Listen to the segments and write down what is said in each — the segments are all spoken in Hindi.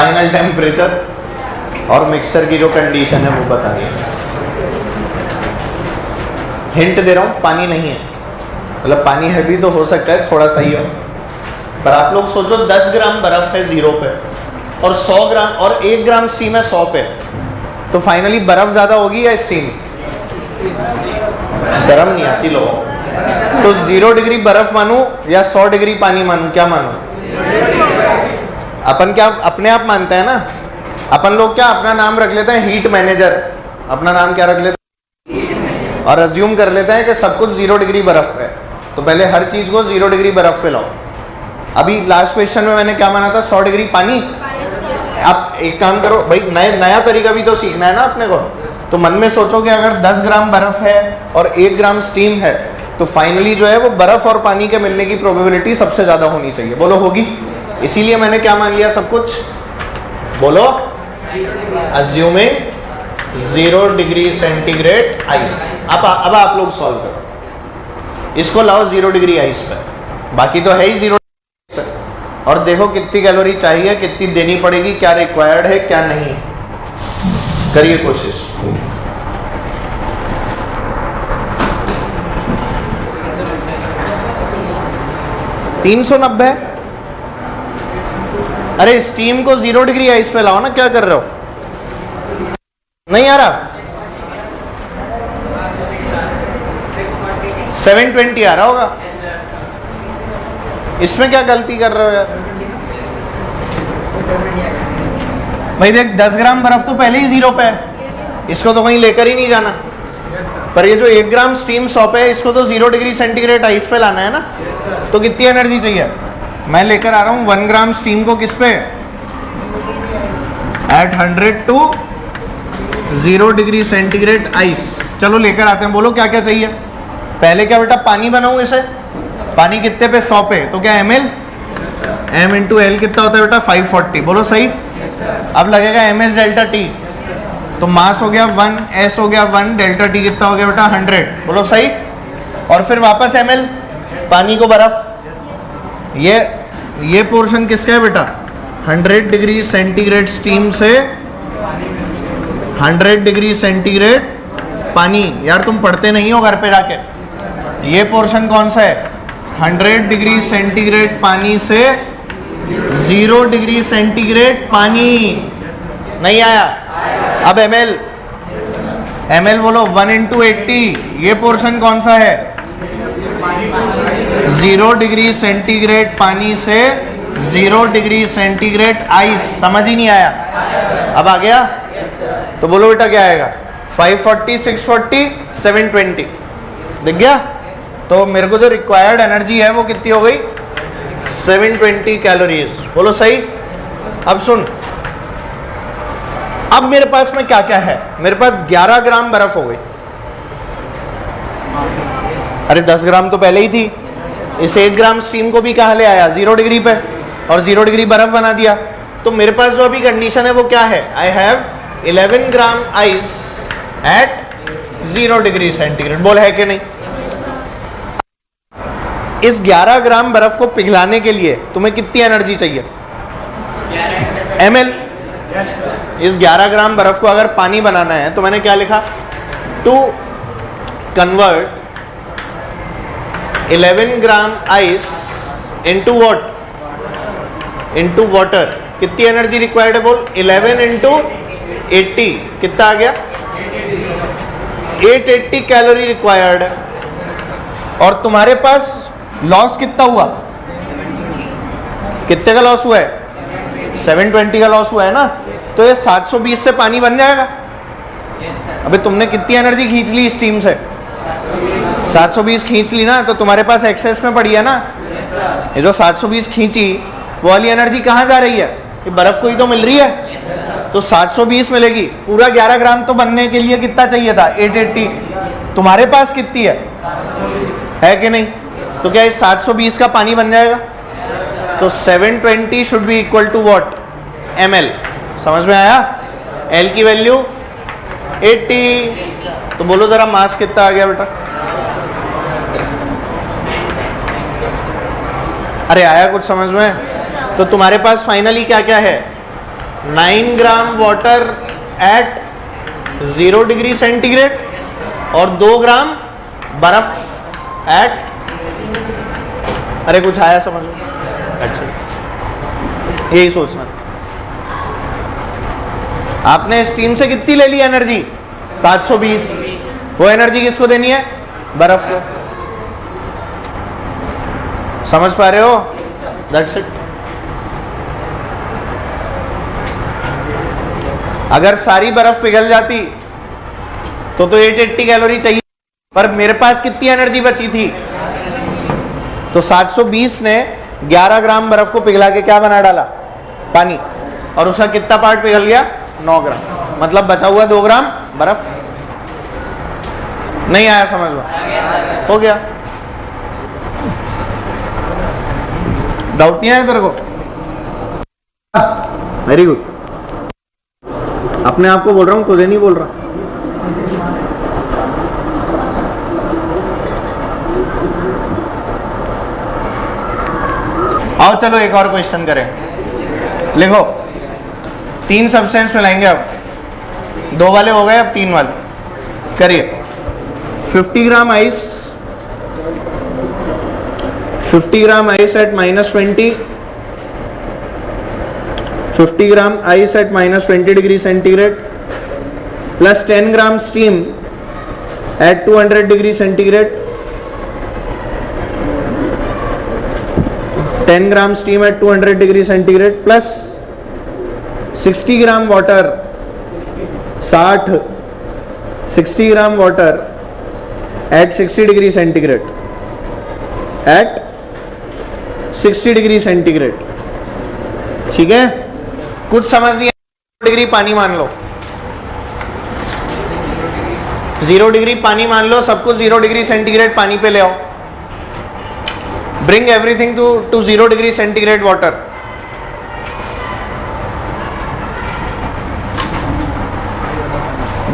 फाइनल टेम्परेचर और मिक्सचर की जो कंडीशन है वो बताइए। हिंट दे रहा हूँ, पानी नहीं है, मतलब पानी है भी तो हो सकता है थोड़ा सही हो, पर आप लोग सोचो 10 ग्राम बर्फ है 0 पे और 100 ग्राम और 1 ग्राम स्टीम है 100 पे, तो फाइनली बर्फ ज़्यादा होगी या स्टीम? शर्म नहीं आती लोगों? तो 0 डिग्री बर्फ मानूं या 100 डिग्री पानी मानूं, क्या मानूं? अपन क्या अपने आप मानते हैं ना, अपन लोग क्या अपना नाम रख लेते हैं हीट मैनेजर, अपना नाम क्या रख लेते हैं और अज्यूम कर लेते हैं कि सब कुछ 0 डिग्री बर्फ है, तो पहले हर चीज़ को 0 डिग्री बर्फ पे लाओ। अभी लास्ट क्वेश्चन में मैंने क्या माना था? 100 डिग्री पानी। आप एक काम करो भाई, नया तरीका भी तो सीखना है ना अपने को, तो मन में सोचो कि अगर 10 ग्राम बर्फ है और 1 ग्राम स्टीम है तो फाइनली जो है वो बर्फ और पानी के मिलने की प्रोबेबिलिटी सबसे ज़्यादा होनी चाहिए। बोलो होगी? इसीलिए मैंने क्या मान लिया सब कुछ? बोलो, अज्यूमिंग 0 डिग्री सेंटीग्रेड आइस। अब आप लोग सॉल्व करो, इसको लाओ 0 डिग्री आइस पर, बाकी तो है ही 0 डिग्री पर, और देखो कितनी कैलोरी चाहिए, कितनी देनी पड़ेगी, क्या रिक्वायर्ड है क्या नहीं। करिए कोशिश। $390। अरे स्टीम को 0 डिग्री आइस पे लाओ ना, क्या कर रहे हो? नहीं आ रहा? 720 आ रहा होगा। इसमें क्या गलती कर रहे हो यार भाई? देख 10 ग्राम बर्फ तो पहले ही 0 पे है, इसको तो कहीं लेकर ही नहीं जाना, पर ये जो 1 ग्राम स्टीम 100 पे है इसको तो 0 डिग्री सेंटीग्रेड आइस पे लाना है ना, तो कितनी एनर्जी चाहिए? मैं लेकर आ रहा हूँ 1 ग्राम स्टीम को किस पे? At 100 to 0 degree centigrade ice. चलो लेकर आते हैं, बोलो क्या क्या चाहिए। पहले क्या बेटा, पानी बनाऊं इसे? पानी कितने पे? 100 पे, तो क्या ml? m इंटू एल कितना होता है बेटा? 540। बोलो सही। अब लगेगा ms डेल्टा टी, तो मास हो गया 1, s हो गया 1, डेल्टा टी कितना हो गया बेटा? 100। बोलो सही। और फिर वापस ml, पानी को बर्फ, ये पोर्शन किसका है बेटा? 100 डिग्री सेंटीग्रेड स्टीम से 100 डिग्री सेंटीग्रेड पानी। यार तुम पढ़ते नहीं हो घर पे जाके? ये पोर्शन कौन सा है? 100 डिग्री सेंटीग्रेड पानी से 0 डिग्री सेंटीग्रेड पानी। नहीं आया? अब ml बोलो 1 इंटू 80। ये पोर्शन कौन सा है? 0 डिग्री सेंटीग्रेड पानी से 0 डिग्री सेंटीग्रेड आइस। समझ ही नहीं आया? अब आ गया? तो बोलो बेटा क्या आएगा? 540, 640, 720। दिख गया? तो मेरे को जो रिक्वायर्ड एनर्जी है वो कितनी हो गई? 720 कैलोरीज। बोलो सही। अब सुन, अब मेरे पास में क्या क्या है? मेरे पास 11 ग्राम बर्फ हो गई। अरे 10 ग्राम तो पहले ही थी। इस 1 ग्राम स्टीम को भी कहाँ ले आया? 0 डिग्री पे, और 0 डिग्री बर्फ बना दिया। तो मेरे पास जो अभी कंडीशन है वो क्या है? I have 11 gram ice eight 0 degree centigrade. बोल है कि नहीं? इस 11 ग्राम बर्फ को पिघलाने के लिए तुम्हें कितनी एनर्जी चाहिए? ml। इस 11 ग्राम बर्फ को अगर पानी बनाना है तो मैंने क्या लिखा? To convert 11 gram ice into what? Into water. कितनी एनर्जी रिक्वायर्ड है? बोल 11 इंटू 80 कितना आ गया? 880 कैलोरी रिक्वायर्ड है। और तुम्हारे पास लॉस कितना हुआ? कितने का लॉस हुआ है? 720 का लॉस हुआ है ना, तो ये 720 से पानी बन जाएगा। अबे तुमने कितनी एनर्जी खींच ली स्टीम से? 720 खींच ली ना, तो तुम्हारे पास एक्सेस में पड़ी है ना। ये जो 720 खींची वो वाली एनर्जी कहाँ जा रही है? ये बर्फ को ही तो मिल रही है, तो 720 मिलेगी। पूरा 11 ग्राम तो बनने के लिए कितना चाहिए था? 880। तुम्हारे पास कितनी है कि नहीं? तो क्या इस 720 का पानी बन जाएगा? तो 720 should be equal to what? ml। समझ में आया? l की वैल्यू 80। तो बोलो जरा मास कितना आ गया बेटा? अरे आया कुछ समझ में? तो तुम्हारे पास फाइनली क्या क्या है? 9 ग्राम वाटर एट 0 डिग्री सेंटीग्रेड और 2 ग्राम बर्फ एट, अरे कुछ आया समझ में? अच्छा, यही सोचना। आपने स्टीम से कितनी ले ली एनर्जी? 720। वो एनर्जी किसको देनी है? बर्फ को। समझ पा रहे हो? That's it. अगर सारी बर्फ पिघल जाती तो 880 कैलोरी चाहिए, पर मेरे पास कितनी एनर्जी बची थी? तो 720 ने 11 ग्राम बर्फ को पिघला के क्या बना डाला? पानी। और उसका कितना पार्ट पिघल गया? 9 ग्राम। मतलब बचा हुआ 2 ग्राम बर्फ। नहीं आया समझ में? हो गया। डाउट नहीं आया तेरे को? Very good. अपने आप को बोल रहा हूं, तुझे नहीं बोल रहा। आओ चलो एक और क्वेश्चन करें। लिखो, 3 सब्सटेंस मिलाएंगे अब। 2 वाले हो गए, अब 3 वाले करिए। 50 gram ice, 50 gram ice at -20, 50 gram ice at -20 degree centigrade plus 10 gram steam at 200 degree centigrade, 10 gram steam at 200 degree centigrade plus 60 gram water, 60 gram water at 60 degree centigrade, at 60 degree centigrade. ठीक है? कुछ समझ नहीं आया? डिग्री पानी मान लो, 0 डिग्री पानी मान लो, सबको 0 डिग्री सेंटीग्रेड पानी पे ले आओ। Bring everything to 0 degree centigrade water.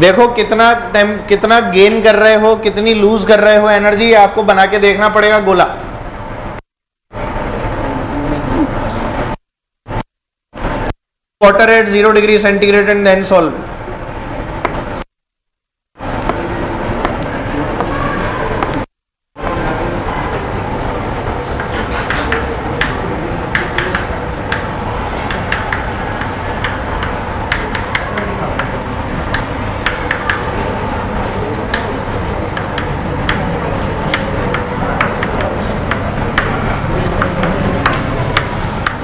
देखो कितना गेन कर रहे हो, कितनी लूज कर रहे हो एनर्जी, आपको बना के देखना पड़ेगा गोला। Water at 0 degree centigrade and then solve.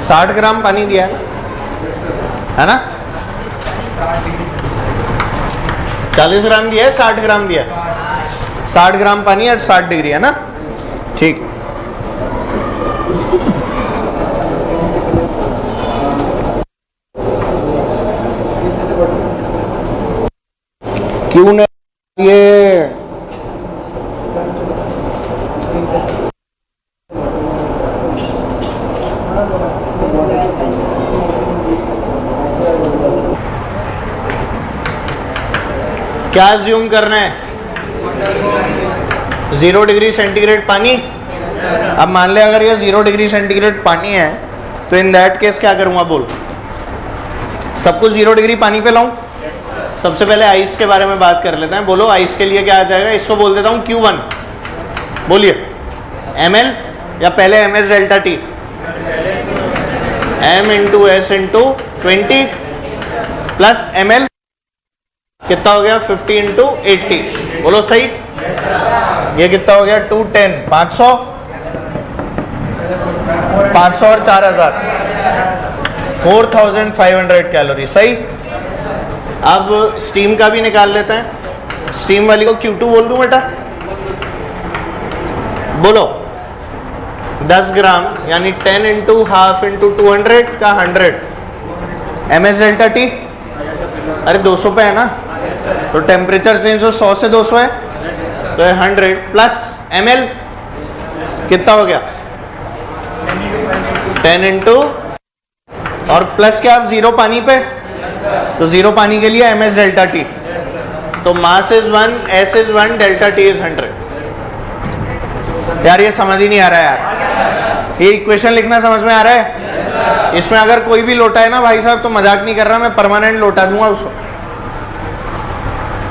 साठ ग्राम पानी दिया है ना? 40 ग्राम दिया है, 60 ग्राम दिया है? 60 ग्राम पानी एट 60 डिग्री है ना? ठीक। क्यों नहीं ये? क्या अज्यूम करना है? 0 डिग्री सेंटीग्रेड पानी। अब मान ले अगर ये 0 डिग्री सेंटीग्रेड पानी है तो इन दैट केस क्या करूंगा? बोल। सबको 0 डिग्री पानी पे लाऊं? सबसे पहले आइस के बारे में बात कर लेते हैं। बोलो आइस के लिए क्या आ जाएगा? इसको बोल देता हूं Q1। बोलिए, ml या पहले ms delta t? m into s into 20 plus ml कितना हो गया? 50 इंटू 80। बोलो सही। ये कितना हो गया? 210, 500 और 4000, 4500 कैलोरी। सही। अब स्टीम का भी निकाल लेते हैं। स्टीम वाली को Q2 बोल दूं बेटा? बोलो। 10 ग्राम यानी 10 इंटू हाफ इंटू 200 का 100 ms डेल्टा t। अरे 200 पे है ना, तो टेम्परेचर चेंज हो 100 से 200 है, तो 100 प्लस ml कितना हो गया? 10 इंटू और प्लस क्या? आप 0 पानी पे, तो 0 पानी के लिए ms डेल्टा t। तो mass is 1, s is 1, delta t is 100। यार ये समझ ही नहीं आ रहा है यार। ये इक्वेशन लिखना समझ में आ रहा है? इसमें अगर कोई भी लोटा है ना भाई साहब, तो मजाक नहीं कर रहा मैं, परमानेंट लोटा दूंगा उसको।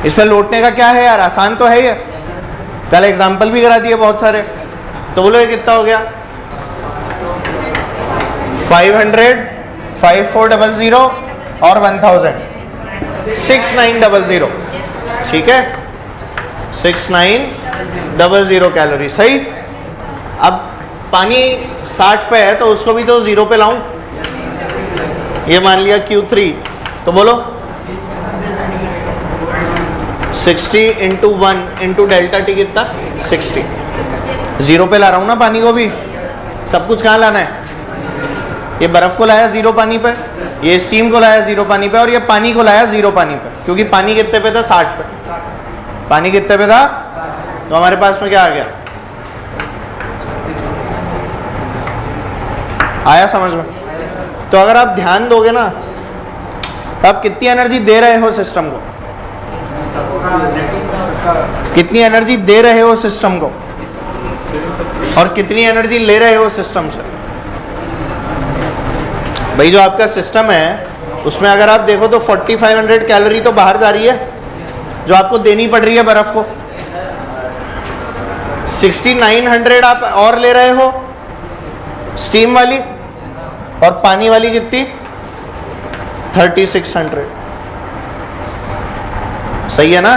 इसमें लौटने का क्या है यार, आसान तो है ये। कल एग्जाम्पल भी करा दिए बहुत सारे। तो बोलो ये कितना हो गया, 500, 5400 और 1000, 6900। ठीक है, 6900 कैलोरी। सही। अब पानी 60 पे है तो उसको भी तो 0 पे लाऊं। ये मान लिया Q3, तो बोलो 60 इंटू 1 इंटू डेल्टा टी कितना, 60। 0 पे ला रहा हूँ ना पानी को भी। सब कुछ कहाँ लाना है, ये बर्फ को लाया 0 पानी पे, ये स्टीम को लाया 0 पानी पे, और ये पानी को लाया 0 पानी पे। क्योंकि पानी कितने पे था, 60 पे। पानी कितने पे था, तो हमारे पास में क्या आ गया, आया समझ में। तो अगर आप ध्यान दोगे ना, तो आप कितनी एनर्जी दे रहे हो सिस्टम को, कितनी एनर्जी दे रहे हो सिस्टम को, और कितनी एनर्जी ले रहे हो सिस्टम से। भाई जो आपका सिस्टम है उसमें अगर आप देखो तो 4500 कैलोरी तो बाहर जा रही है, जो आपको देनी पड़ रही है बर्फ को। 6900 आप और ले रहे हो स्टीम वाली, और पानी वाली कितनी, 3600। सही है ना।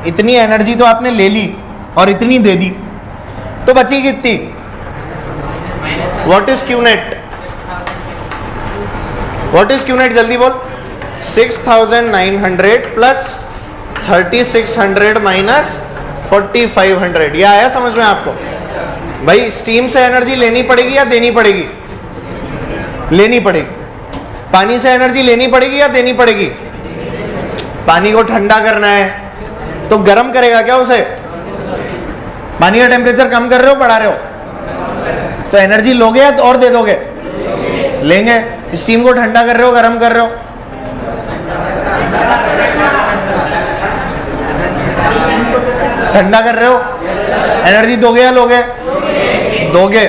इतनी एनर्जी तो आपने ले ली और इतनी दे दी, तो बची कितनी, what is Q net, what is Q net, जल्दी बोल। 6900 प्लस 3600 माइनस 4500। यह आया समझ में आपको। भाई स्टीम से एनर्जी लेनी पड़ेगी या देनी पड़ेगी, लेनी पड़ेगी। पानी से एनर्जी लेनी पड़ेगी या देनी पड़ेगी। पानी को ठंडा करना है तो गर्म करेगा क्या उसे, पानी का टेम्परेचर कम कर रहे हो बढ़ा रहे हो, तो एनर्जी लोगे या और दे दोगे, लेंगे। स्टीम को ठंडा कर रहे हो गर्म कर रहे हो, ठंडा कर रहे हो, एनर्जी दोगे या लोगे, दोगे,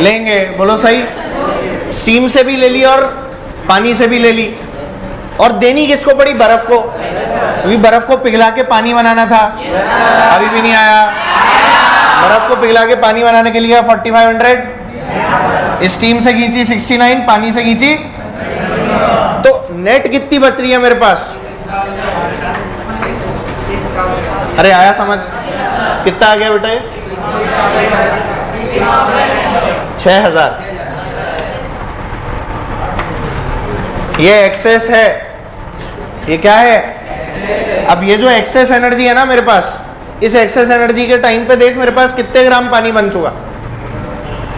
लेंगे। बोलो सही। स्टीम से भी ले ली और पानी से भी ले ली, और देनी किसको पड़ी, बर्फ को। क्योंकि बर्फ को पिघला के पानी बनाना था, अभी भी नहीं आया। बर्फ को पिघला के पानी बनाने के लिए 4500, स्टीम से खींची 69, पानी से खींची, तो नेट कितनी बच रही है मेरे पास। अरे आया समझ, कितना आ गया बेटा ये, 6000। ये एक्सेस है, ये क्या है। अब ये जो एक्सेस एनर्जी है ना मेरे पास, इस एक्सेस एनर्जी के टाइम पे देख मेरे पास कितने ग्राम पानी बन चुका,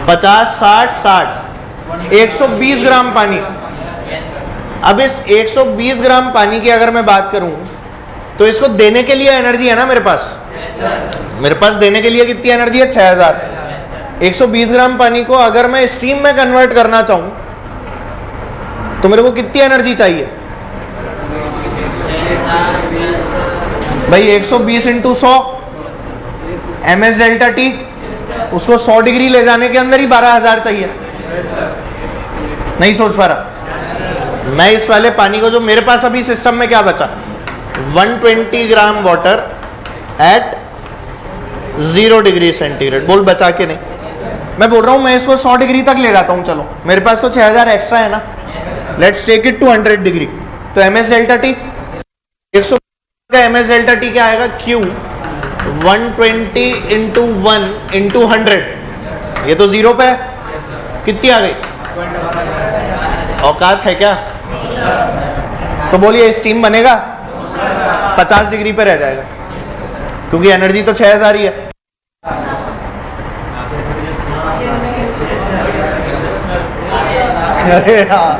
50, 60, 60, 120 ग्राम पानी। अब इस 120 ग्राम पानी की अगर मैं बात करूं, तो इसको देने के लिए एनर्जी है ना मेरे पास, मेरे पास देने के लिए कितनी एनर्जी है, 6000। 120 ग्राम पानी को अगर मैं स्टीम में कन्वर्ट करना चाहूं, तो मेरे को कितनी एनर्जी चाहिए भाई, 120 इंटू 100 ms डेल्टा टी, उसको 100 डिग्री ले जाने के अंदर ही 12000 चाहिए। नहीं सोच पा रहा मैं। इस वाले पानी को जो मेरे पास अभी सिस्टम में क्या बचा, 120 ग्राम वाटर एट 0 डिग्री सेंटीग्रेड। बोल बचा के नहीं, मैं बोल रहा हूं मैं इसको 100 डिग्री तक ले जाता हूं। चलो मेरे पास तो 6000 एक्स्ट्रा है ना, let's take it to 100 degree. तो ms डेल्टा टी 100 का ms डेल्टा टी क्या आएगा, Q 120 इंटू 1 इंटू 100। ये तो 0 पे है, कितनी आ गई, औकात है क्या। तो बोलिए स्टीम बनेगा, 50 डिग्री पे रह जाएगा, क्योंकि एनर्जी तो 6000 ही है। अरे हाँ,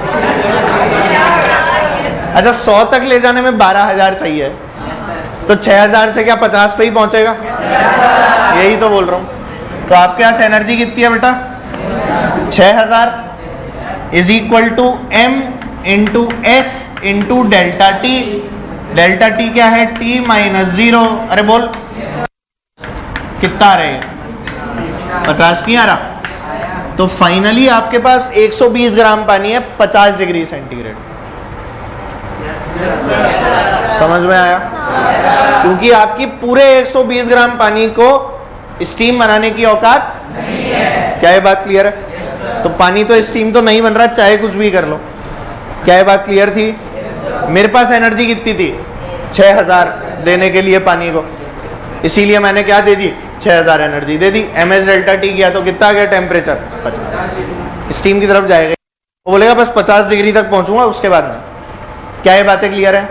अच्छा 100 तक ले जाने में 12000 चाहिए, तो 6000 से क्या 50 पे ही पहुंचेगा, यही तो बोल रहा हूं। तो आपके पास एनर्जी कितनी है बेटा, 6000 is equal to m into S into delta T. Delta T क्या है, t माइनस 0। अरे बोल कितना आ रहे हैं, 50 नहीं आ रहा, तो फाइनली आपके पास 120 ग्राम पानी है 50 डिग्री सेंटीग्रेड। समझ में आया? क्योंकि आपकी पूरे 120 ग्राम पानी को स्टीम बनाने की औकात नहीं है। क्या ये बात क्लियर है? तो पानी तो स्टीम तो नहीं बन रहा, चाहे कुछ भी कर लो। क्या ये बात क्लियर थी? मेरे पास एनर्जी कितनी थी? 6000 देने के लिए पानी को, इसीलिए मैंने क्या दे दी? 6000 एनर्जी दे दी। ms डेल्टा टी किया तो कितना आ गया टेम्परेचर? 50। स्टीम की तरफ जाएगा, वो बोलेगा बस 50 डिग्री तक पहुंचूंगा, उसके बाद में। क्या ये बातें क्लियर है?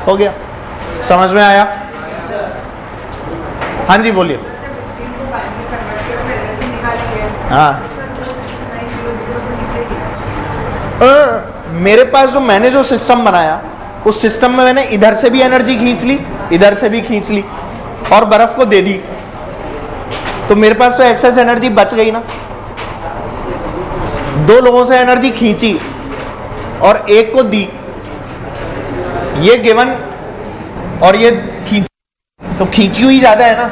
हो गया? समझ में आया? हाँ जी बोलिए। हाँ मेरे पास मैंने जो सिस्टम बनाया, उस सिस्टम में मैंने इधर से भी एनर्जी खींच ली, इधर से भी खींच ली और बर्फ को दे दी, तो मेरे पास तो एक्सेस एनर्जी बच गई ना। 2 लोगों से एनर्जी खींची और एक को दी, ये गिवन और ये खींची, तो खींची हुई ज्यादा है ना,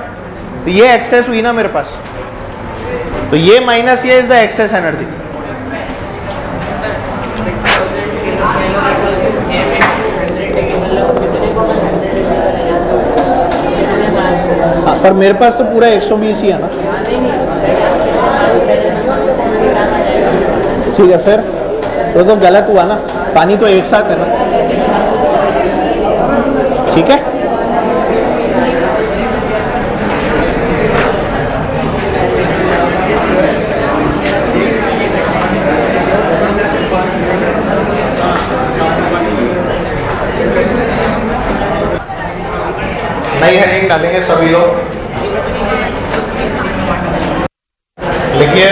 तो ये एक्सेस हुई ना मेरे पास। तो ये माइनस ये इज द एक्सेस एनर्जी। पर मेरे पास तो पूरा 120 ही है ना। ठीक है, फिर तो गलत हुआ ना, पानी तो एक साथ है ना। ठीक है, नई हेडिंग डालेंगे सभी लोग। लिखिए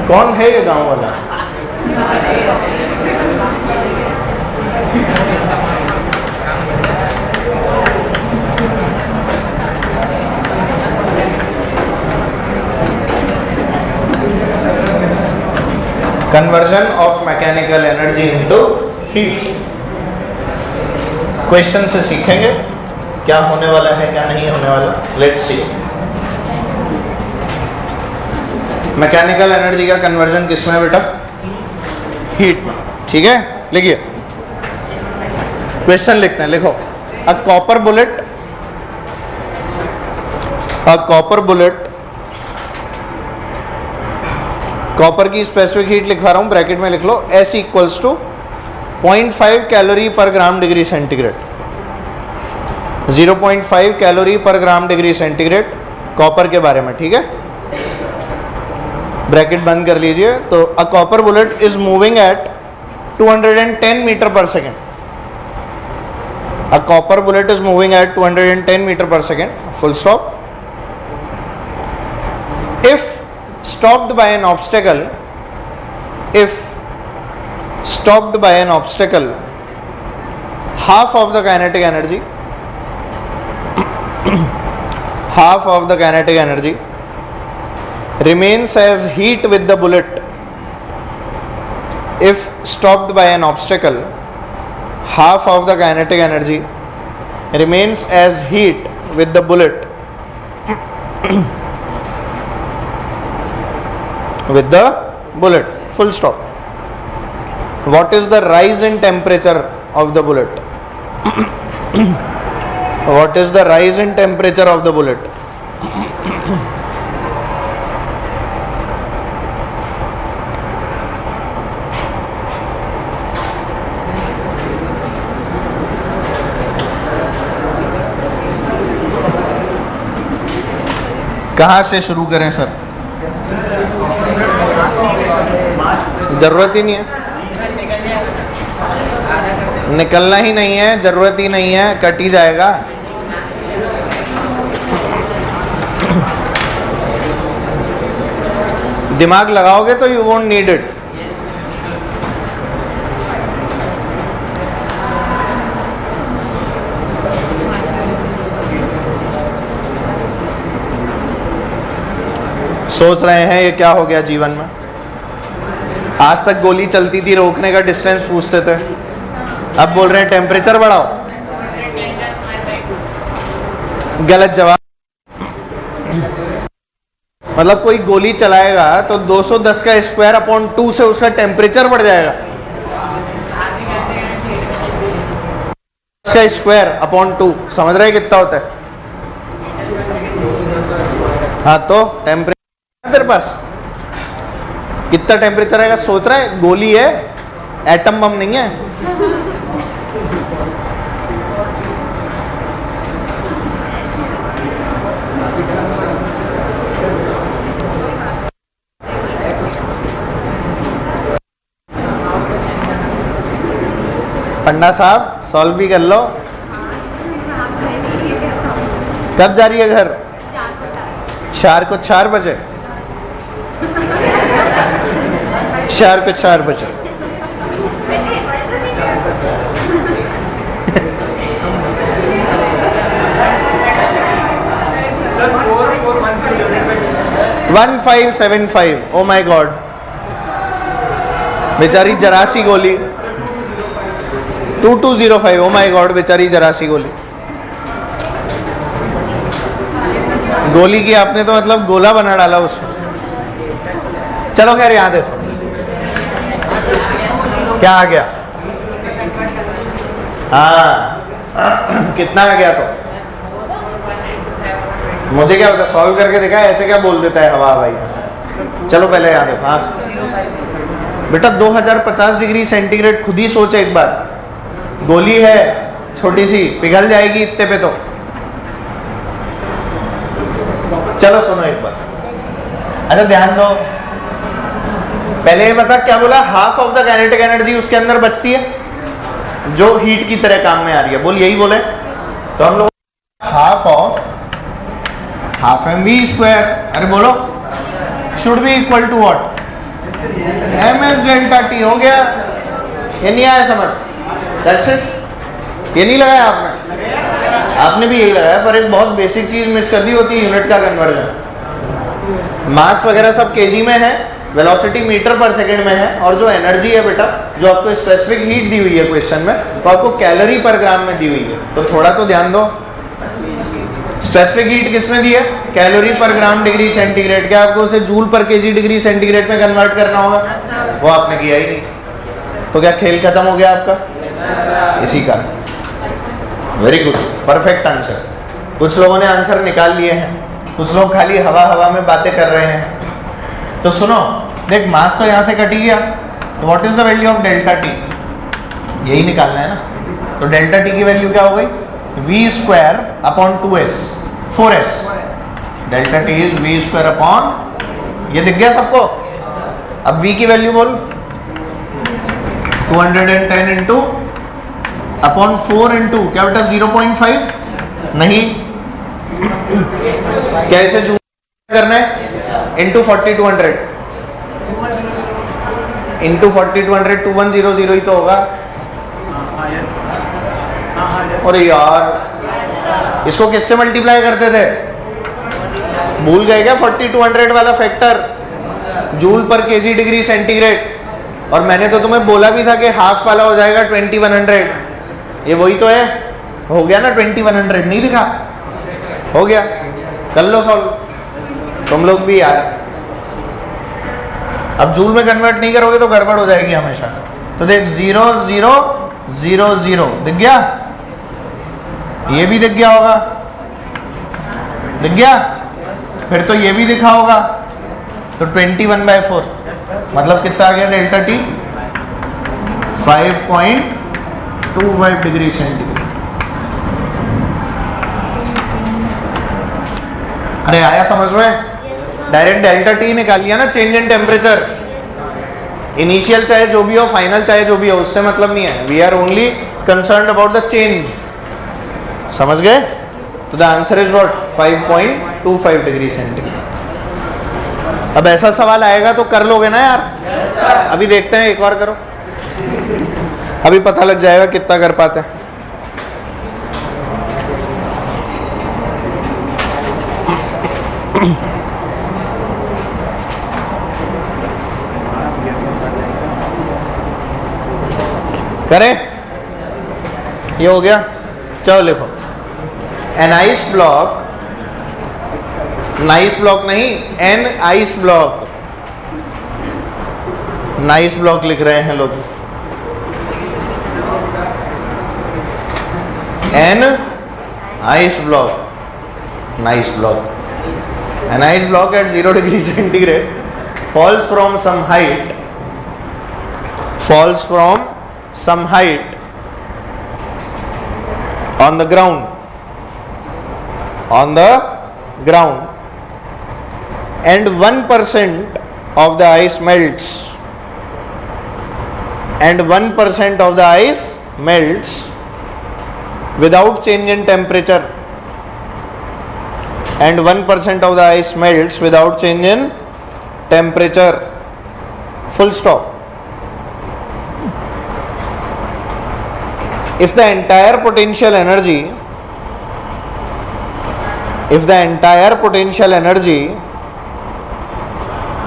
कौन है ये गांव वाला? Conversion of mechanical energy into heat. Question से सीखेंगे क्या होने वाला है, क्या नहीं होने वाला। Let's see. मैकेनिकल एनर्जी का कन्वर्जन किसमें है बेटा? हीट में। ठीक है, लिखिए। क्वेश्चन लिखते हैं, लिखो। अ कॉपर बुलेट, कॉपर की स्पेसिफिक हीट लिखवा रहा हूं, ब्रैकेट में लिख लो। S इक्वल्स टू 0.5 कैलोरी पर ग्राम डिग्री सेंटीग्रेड। 0.5 कैलोरी पर ग्राम डिग्री सेंटीग्रेड कॉपर के बारे में। ठीक है, ब्रैकेट बंद कर लीजिए। तो uh copper bullet is moving at 210 metre per second. Uh copper bullet is moving at 210 metre per second, full stop. If stopped by an obstacle, half of the kinetic energy remains as heat with the bullet. If stopped by an obstacle, half of the kinetic energy remains as heat with the bullet. With the bullet, full stop. What is the rise in temperature of the bullet? What is the rise in temperature of the bullet? कहाँ से शुरू करें सर? जरूरत ही नहीं है, निकलना ही नहीं है, जरूरत ही नहीं है, कट ही जाएगा। दिमाग लगाओगे तो यू वोंट नीड इट। सोच रहे हैं ये क्या हो गया जीवन में। आज तक गोली चलती थी, रोकने का डिस्टेंस पूछते थे, अब बोल रहे हैं टेम्परेचर बढ़ाओ। गलत जवाब। मतलब कोई गोली चलाएगा तो 210 का स्क्वायर अपॉन 2 से उसका टेम्परेचर बढ़ जाएगा। इसका स्क्वायर अपॉन 2 समझ रहे हैं कितना होता है? हाँ तो टेम्परेचर तेरे पास कितना टेम्परेचर आएगा सोच रहा है? गोली है, एटम बम नहीं है। पन्ना साहब सॉल्व भी कर लो। कब जा रही है घर? 4 को 4 बजे। 4 को 4 बजे। सर 1575। ओ माय गॉड, बेचारी जरासी गोली। 2205। ओ माय गॉड, बेचारी जरासी गोली। गोली की आपने तो मतलब गोला बना डाला उसको। चलो खैर यहाँ देखो क्या आ गया। हाँ कितना आ गया? तो मुझे क्या होता, सॉल्व करके देखा, ऐसे क्या बोल देता है हवा भाई। चलो पहले यहाँ देखो। हाँ बेटा 2050 डिग्री सेंटीग्रेड खुद ही सोच एक बार। गोली है छोटी सी, पिघल जाएगी इतने पे तो। चलो सुनो एक बार, अच्छा ध्यान दो। पहले ये बता क्या बोला? Half of the kinetic energy उसके अंदर बचती है जो हीट की तरह काम में आ रही है। बोल यही बोले तो हम लोग हाफ एम वी स्क्वायर, अरे बोलो, should be equal to what? M S delta T. हो गया? ये नहीं आया समझ? That's it. ये नहीं लगाया आपने? आपने भी यही लगाया, पर एक बहुत बेसिक चीज मिस कर दी होती है, यूनिट का कन्वर्जन। मास वगैरह सब केजी में है, वेलोसिटी मीटर पर सेकंड में है, और जो एनर्जी है बेटा, जो आपको स्पेसिफिक हीट दी हुई है क्वेश्चन में, तो आपको कैलोरी पर ग्राम में दी हुई है। तो थोड़ा तो ध्यान दो। स्पेसिफिक हीट किसमें दी है? कैलोरी पर ग्राम डिग्री सेंटीग्रेड। क्या आपको उसे जूल पर केजी डिग्री सेंटीग्रेड में कन्वर्ट करना होगा? वो आपने किया ही नहीं। तो क्या खेल खत्म हो गया आपका? इसी का। Very good, perfect answer. कुछ लोगों ने आंसर निकाल लिए हैं, कुछ लोग खाली हवा हवा में बातें कर रहे हैं। तो सुनो देख, मास तो यहाँ से कट ही गया, तो what is the value of delta T? यही निकालना है ना। तो डेल्टा टी की वैल्यू क्या हो गई? V square upon 2s 4s। Delta T is V square upon, ये दिख गया सबको? अब v की वैल्यू बोल। 210 इंटू अपॉन 4 इंटू क्या बेटा 0.5? नहीं, क्या इसे जूल करना है? इंटू 4200 इंटू 4200 2100 ही तो होगा। अरे यार, इसको किससे मल्टीप्लाई करते थे? भूल गए क्या 4200 वाला फैक्टर? जूल पर केजी डिग्री सेंटीग्रेड। और मैंने तो तुम्हें बोला भी था कि हाफ वाला हो जाएगा 2100। ये वही तो है, हो गया ना 2100। नहीं दिखा? हो गया। कर लो सॉल्व तुम लोग भी यार। अब जूल में कन्वर्ट नहीं करोगे तो गड़बड़ हो जाएगी हमेशा। तो देख 0 0 0 0 दिख गया? ये भी दिख गया होगा, दिख गया? फिर तो ये भी दिखा होगा। तो 21/4 मतलब कितना आ गया डेल्टा टी? 5.25 degree centigrade. अरे आया समझ में? डायरेक्ट डेल्टा टी निकाल लिया ना, चेंज इन टेम्परेचर। इनिशियल चाहे जो भी हो, फाइनल चाहे जो भी हो, उससे मतलब नहीं है। We are only concerned about the change. समझ गए? तो the answer is what? 5.25 degree centigrade. अब ऐसा सवाल आएगा तो कर लोगे ना यार? अभी देखते हैं, एक और करो, अभी पता लग जाएगा कितना कर पाते हैं। करें? ये हो गया। चलो लिखो, an ice block, nice block नहीं, an ice block, nice block लिख रहे हैं लोग, an ice block, nice block, an ice block at 0 degree centigrade falls from some height, falls from some height on the ground, on the ground, and 1% of the ice melts, and 1% of the ice melts without change in temperature, and 1% of the ice melts without change in temperature, full stop. If the entire potential energy, if the entire potential energy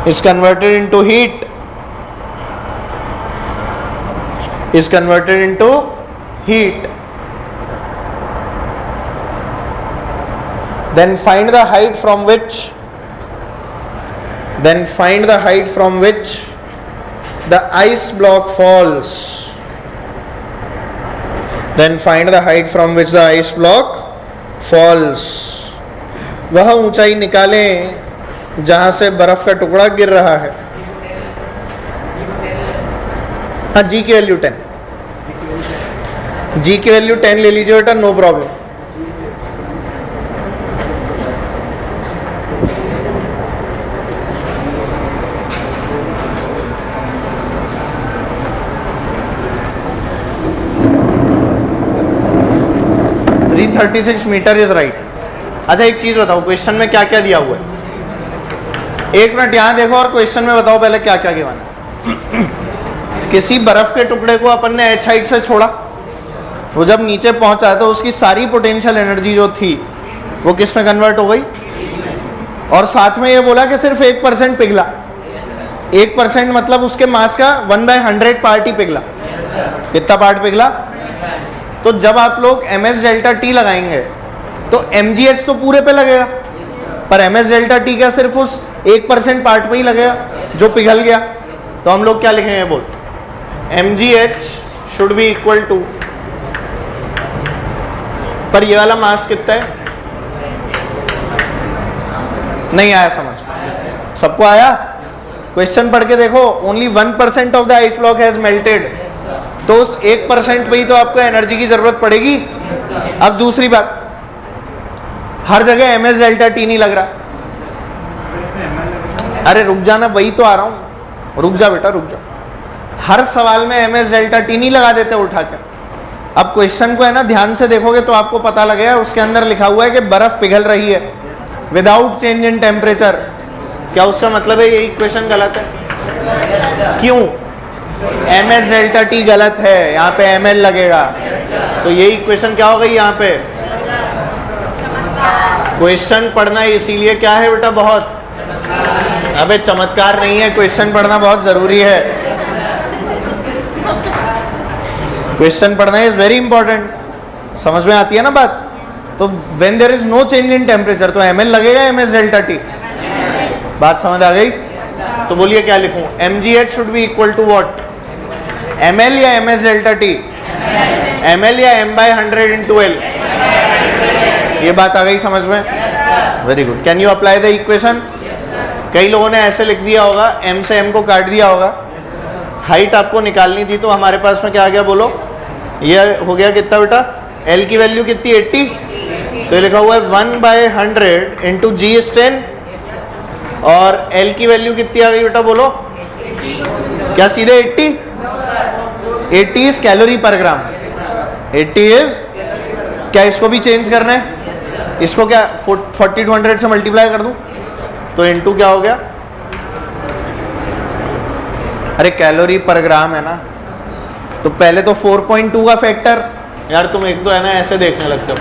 is converted into heat, is converted into heat, then find the height from which, then find the height from which the ice block falls, then find the height from which the ice block falls. वह ऊंचाई निकालें जहां से बर्फ का टुकड़ा गिर रहा है। हाँ, जी की वैल्यू 10, जी की वैल्यू 10 ले लीजिए बेटा, no problem. $336 metre is right. अच्छा एक चीज बताओ, क्वेश्चन में क्या क्या दिया हुआ है? एक मिनट यहां देखो और क्वेश्चन में बताओ पहले क्या क्या गिवन है। किसी बर्फ के टुकड़े को अपन ने एच हाइट से छोड़ा, वो जब नीचे पहुंचा तो उसकी सारी पोटेंशियल एनर्जी जो थी वो किस में कन्वर्ट हो गई, और साथ में ये बोला कि सिर्फ 1% पिघला। 1% मतलब उसके मास का 1/100 पार्ट ही पिघला। कितना पार्ट पिघला? तो जब आप लोग ms डेल्टा t लगाएंगे तो mgh तो पूरे पे लगेगा, पर ms डेल्टा t का सिर्फ उस 1% पार्ट पे ही लगेगा जो पिघल गया। तो हम लोग क्या लिखेंगे बोल, mgh should be equal to, पर ये वाला मास कितना है? नहीं आया समझ? सबको आया? क्वेश्चन पढ़ के देखो, only 1% of the ice block has melted, तो उस 1% पे ही तो आपको एनर्जी की जरूरत पड़ेगी। अब दूसरी बात, हर जगह ms डेल्टा t नहीं लग रहा। अरे रुक जाना, वही तो आ रहा हूं, रुक जा बेटा रुक जा। हर सवाल में ms डेल्टा t नहीं लगा देते उठा के। अब क्वेश्चन को है ना ध्यान से देखोगे तो आपको पता लगेगा, उसके अंदर लिखा हुआ है कि बर्फ पिघल रही है विदाउट चेंज इन टेम्परेचर। क्या उसका मतलब है ये इक्वेशन गलत है? क्यों? ms डेल्टा t गलत है, यहाँ पे ml लगेगा, तो ये इक्वेशन क्या हो गई यहाँ पे? क्वेश्चन पढ़ना इसीलिए क्या है बेटा बहुत, अबे चमत्कार नहीं है, क्वेश्चन पढ़ना बहुत जरूरी है। क्वेश्चन पढ़ना इज वेरी इंपॉर्टेंट, समझ में आती है ना बात? तो when there is no change in temperature तो ml लगेगा ms डेल्टा t। बात समझ आ गई? तो बोलिए क्या लिखूं, mgh should be equal to what, ml या ms डेल्टा t? ml या m/100 इंटू l? ये बात आ गई समझ में? Very good. Can you apply the equation? कई लोगों ने ऐसे लिख दिया होगा, m से m को काट दिया होगा। हाइट आपको निकालनी थी तो हमारे पास में क्या आ गया बोलो, ये हो गया कितना बेटा, l की वैल्यू कितनी 80, तो ये लिखा हुआ है 1/100 इंटू g is 10, और l की वैल्यू कितनी आ गई बेटा बोलो, क्या सीधे 80? 80 इज कैलोरी पर ग्राम, 80 इज, क्या इसको भी चेंज करना है? इसको क्या 40 to 100 से मल्टीप्लाई कर दूं तो इनटू क्या हो गया? अरे कैलोरी पर ग्राम है ना, तो पहले तो 4.2 का फैक्टर, यार तुम एक तो है ना ऐसे देखने लगते हो।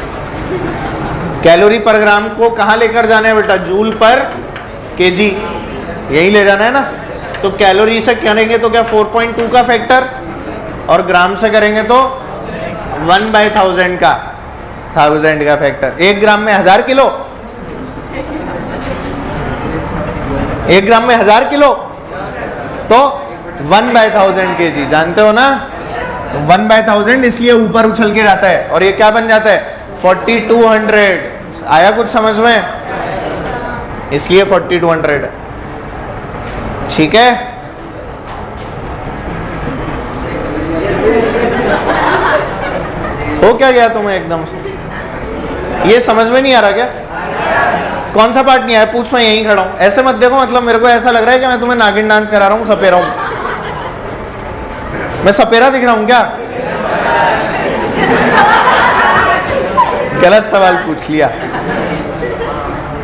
कैलोरी पर ग्राम को कहाँ लेकर जाना है बेटा, जूल पर केजी, यही ले जाना है ना। तो कैलोरी से करेंगे तो क्या 4.2 का फैक्टर, और ग्राम से करेंगे तो 1/1000 का, 1000 का फैक्टर। 1 ग्राम में 1000 किलो, 1 ग्राम में 1000 किलो, तो 1/1000 kg, जानते हो ना? 1/1000 इसलिए ऊपर उछल के जाता है और ये क्या बन जाता है 4200। आया कुछ समझ में? इसलिए 4200, ठीक है। हो क्या गया तुम्हें एकदम से? ये समझ में नहीं आ रहा क्या? कौन सा पार्ट नहीं आया? पूछ, मैं यहीं खड़ा हूं। ऐसे मत देखो, मतलब मेरे को ऐसा लग रहा है कि मैं तुम्हें नागिन डांस करा रहा हूं, सपेरा हूं। मैं सपेरा दिख रहा हूं क्या? गलत सवाल पूछ लिया।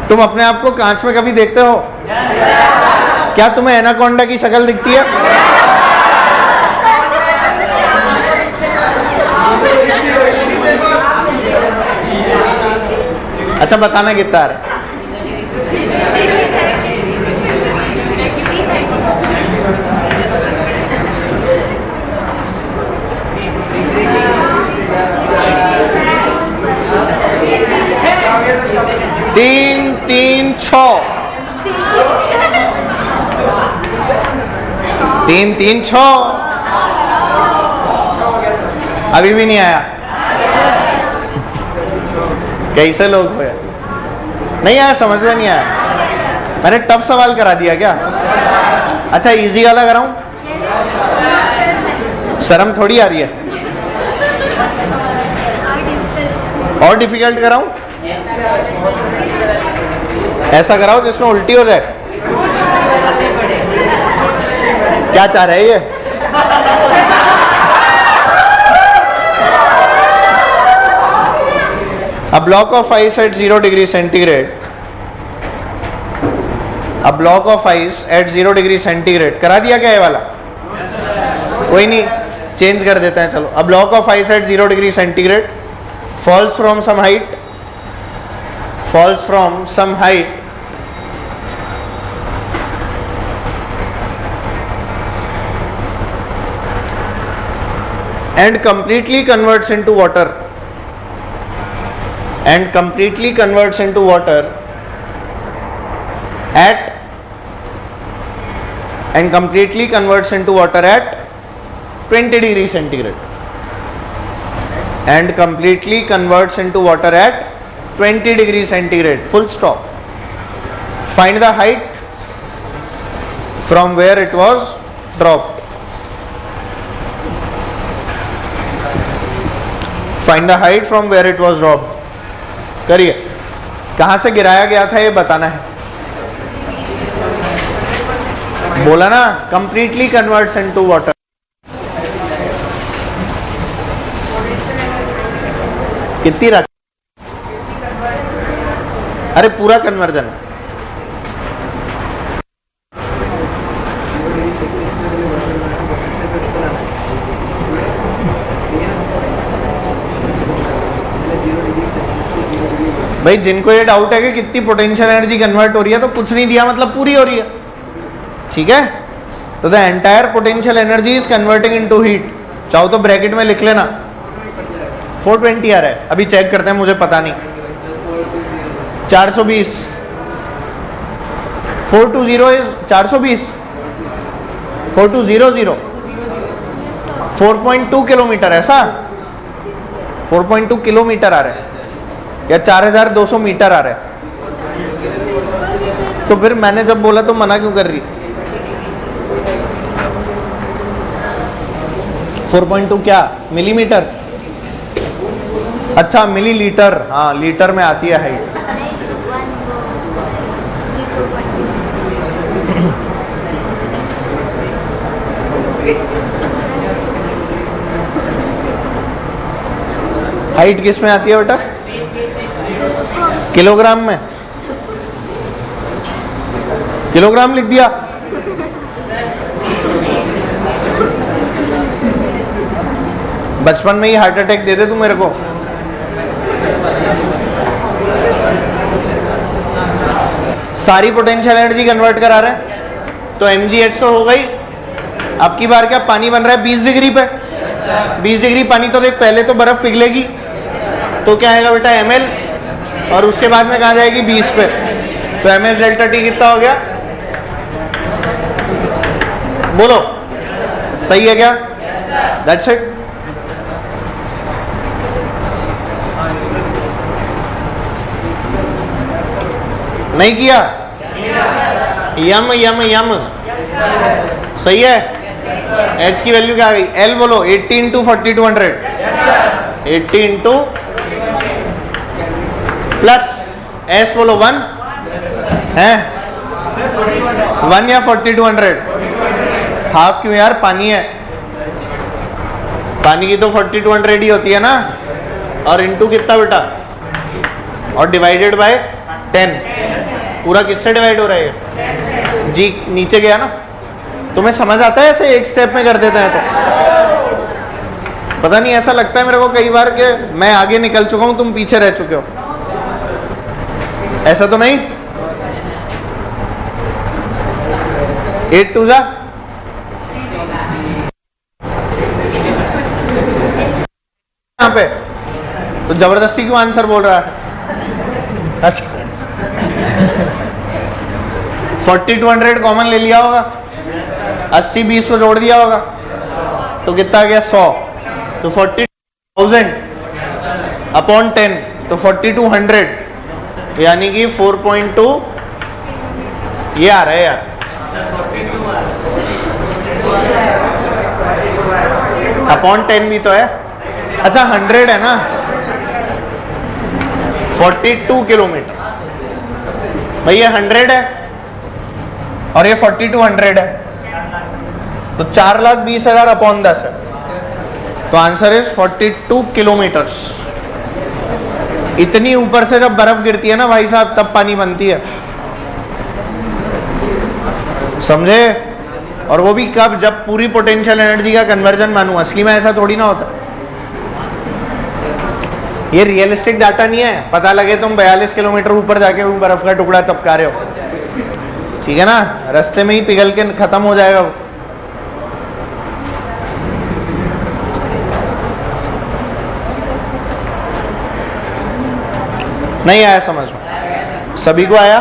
तुम अपने आप को कांच में कभी देखते हो? क्या तुम्हें एनाकोंडा की शक्ल दिखती है? अच्छा बताना कितना आ रहा है? तीन तीन छः, 3-3-6। अभी भी नहीं आया? कैसे लोग हुए? नहीं आया, समझ में नहीं आया? मैंने टफ सवाल करा दिया क्या? अच्छा इजी वाला कराऊं? शर्म थोड़ी आ रही है। और डिफिकल्ट कराऊं? ऐसा कराओ जिसमें उल्टी हो जाए। क्या चाह रहे हैं ये? A block of ice at 0 degree centigrade, a block of ice at 0 degree centigrade, करा दिया क्या ये वाला? कोई नहीं, चेंज कर देते हैं चलो। A block of ice at 0 degree centigrade falls from some height, and completely converts into water, at 20 degree centigrade, and completely converts into water at 20 degree centigrade, full stop. Find the height from where it was dropped. Find the height from where it was dropped. करिए, कहां से गिराया गया था ये बताना है। बोला ना, completely converts into water। कितनी रख? अरे पूरा कन्वर्जन। भाई जिनको ये डाउट है कि कितनी पोटेंशियल एनर्जी कन्वर्ट हो रही है, तो कुछ नहीं दिया मतलब पूरी हो रही है, ठीक है। तो the entire potential energy is converting into heat. चाहो तो ब्रैकेट में लिख लेना। 420 आ रहा है, अभी चेक करते हैं, मुझे पता नहीं। 420, 420 इज 420, 4200, 4.2 किलोमीटर, ऐसा 4.2 किलोमीटर आ रहा है या 4200 मीटर आ रहा है। तो फिर मैंने जब बोला तो मना क्यों कर रही? 4.2 क्या मिलीमीटर? अच्छा मिलीलीटर, हाँ लीटर में आती है हाइट। हाइट किस में आती है बेटा? किलोग्राम में। किलोग्राम लिख दिया। बचपन में ही हार्ट अटैक दे दे तू मेरे को। सारी पोटेंशियल एनर्जी कन्वर्ट करा रहे हैं, तो mgh तो हो गई। अब की बार क्या पानी बन रहा है 20 डिग्री पे, 20 डिग्री पानी तो देख, पहले तो बर्फ पिघलेगी तो क्या आएगा बेटा ml, और उसके बाद में कहाँ जाएगी 20 पे, तो ms डेल्टा टी कितना हो गया, बोलो सही है क्या? That's it. नहीं किया? यम यम यम सही है। H की वैल्यू क्या आ गई? L बोलो 80 इंटू 4200, 80 इंटू प्लस S बोलो 1 है 1 या 4200, हाफ क्यों यार, पानी है, पानी की तो 4200 ही होती है ना, और इंटू कितना बेटा, और डिवाइडेड बाय 10, पूरा किससे डिवाइड हो रहा है, जी नीचे गया ना। तुम्हें समझ आता है ऐसे एक स्टेप में कर देते हैं तो? पता नहीं, ऐसा लगता है मेरे को कई बार कि मैं आगे निकल चुका हूं, तुम पीछे रह चुके हो, ऐसा तो नहीं? 8 2 जा यहाँ पे, तो जबरदस्ती क्यों आंसर बोल रहा है? अच्छा 4200 कॉमन ले लिया होगा, 80 20 को जोड़ दिया होगा, तो कितना आ गया 100, तो 40,000 अपॉन 10, तो 4200, यानी कि 4.2 ये आ रहा है यार, अपॉन 10 भी तो है, अच्छा 100 है ना, 42 किलोमीटर भैया 100 है और ये 4200 है, तो 4,20,000 अपॉन 10 है, तो आंसर इज 42 किलोमीटर्स। इतनी ऊपर से जब बर्फ गिरती है ना भाई साहब, तब पानी बनती है, समझे? और वो भी कब, जब पूरी पोटेंशियल एनर्जी का कन्वर्जन मानूं, असली में ऐसा थोड़ी ना होता। ये रियलिस्टिक डाटा नहीं है, पता लगे तुम 42 किलोमीटर ऊपर जाके वो बर्फ का टुकड़ा टपका रहे हो, ठीक है ना, रास्ते में ही पिघल के खत्म हो जाएगा वो। नहीं आया समझ में? सभी को आया?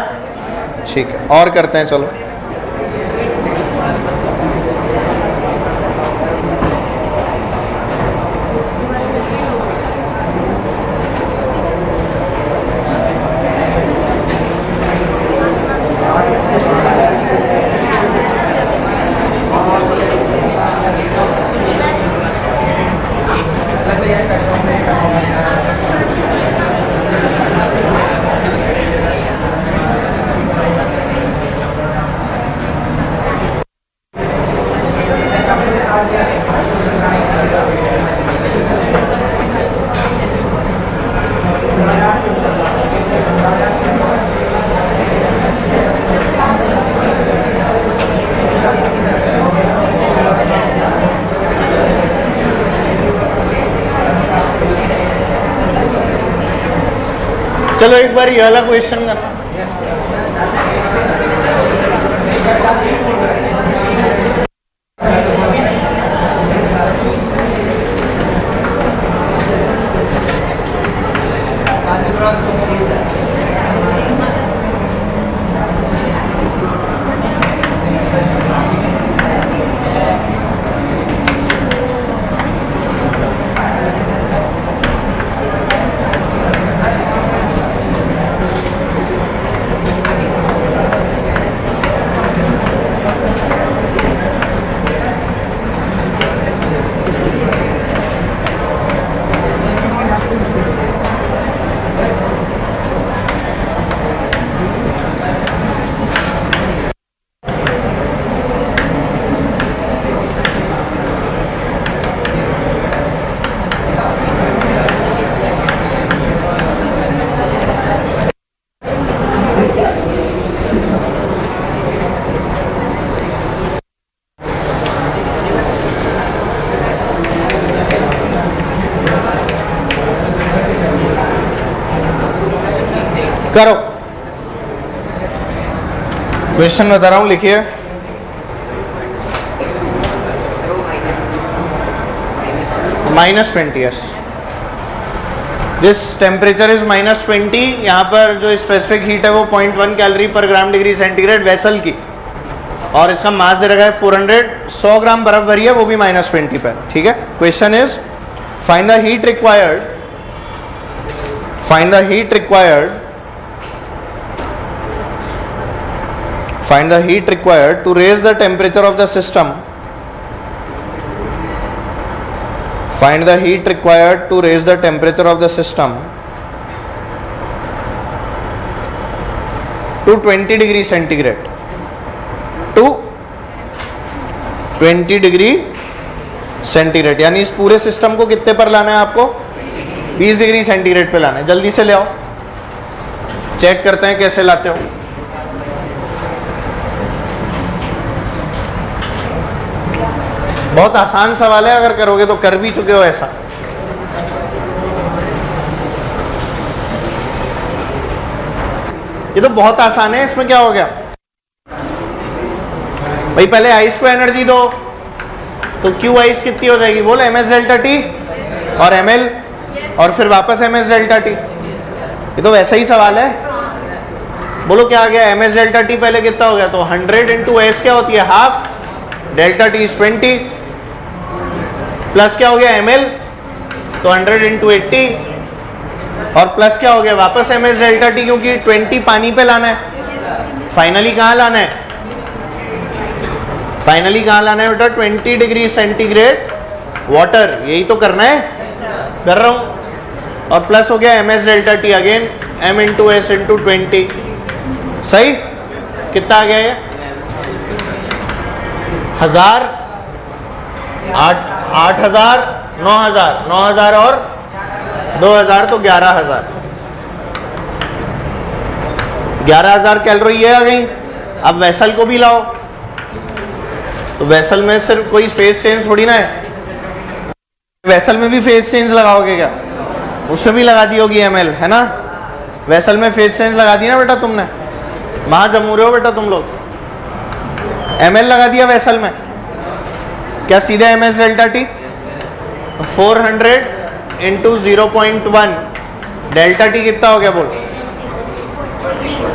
ठीक है, और करते हैं चलो। चलो एक बार ये वाला क्वेश्चन करना। करो, क्वेश्चन बता रहा हूं, लिखिए। -20, यस। This temperature is -20। यहाँ पर जो स्पेसिफिक हीट है वो 0.1 कैलोरी पर ग्राम डिग्री सेंटीग्रेड वेसल की, और इसका मास दे रखा है 400। 100 ग्राम बर्फ भरी है, वो भी -20 पर, ठीक है। Question is find the heat required, find the heat required, find the heat required to raise the temperature of the system, find the heat required to raise the temperature of the system to 20 degree centigrade, to 20 degree centigrade. यानी इस पूरे सिस्टम को कितने पर लाना है आपको? 20 डिग्री सेंटीग्रेड पे लाना है। जल्दी से ले आओ, चेक करते हैं कैसे लाते हो। बहुत आसान सवाल है, अगर करोगे तो कर भी चुके हो ऐसा। ये तो बहुत आसान है, इसमें क्या हो गया भाई? पहले आइस को एनर्जी दो, तो क्यू आइस कितनी हो जाएगी? बोलो एम एस डेल्टा टी और एम एल, और फिर वापस एम एस डेल्टा टी। ये तो वैसा ही सवाल है। बोलो क्या आ गया? एम एस डेल्टा टी पहले कितना हो गया? तो 100 इंटू एस क्या होती है? Half. Delta T is 20 plus क्या हो गया? एम एल, तो 100 इंटू 80, और प्लस क्या हो गया? वापस एम एस डेल्टा टी, क्योंकि 20 पानी पे लाना है। फाइनली कहाँ लाना है? फाइनली कहाँ लाना है बेटा? 20 डिग्री सेंटीग्रेड वाटर। यही तो करना है, कर रहा हूं। और प्लस हो गया M S delta T, again M into S into 20। सही? कितना आ गया ये? 1000, 8000, 9000, 9000 और 2000, तो 11000। 11000 कैलोरी ये आ गई। अब वेसल को भी लाओ, तो वेसल में सिर्फ कोई फेस चेंज थोड़ी ना है, वेसल में भी फेस चेंज लगाओगे क्या? उसमें भी लगा दी होगी एमएल, है ना? वेसल में फेस चेंज लगा दी ना बेटा तुमने, वहां जमू रहे हो बेटा तुम लोग। एमएल लगा दिया वेसल में, क्या सीधे M S delta T? 400 into 0.1, delta T कितना हो गया बोल?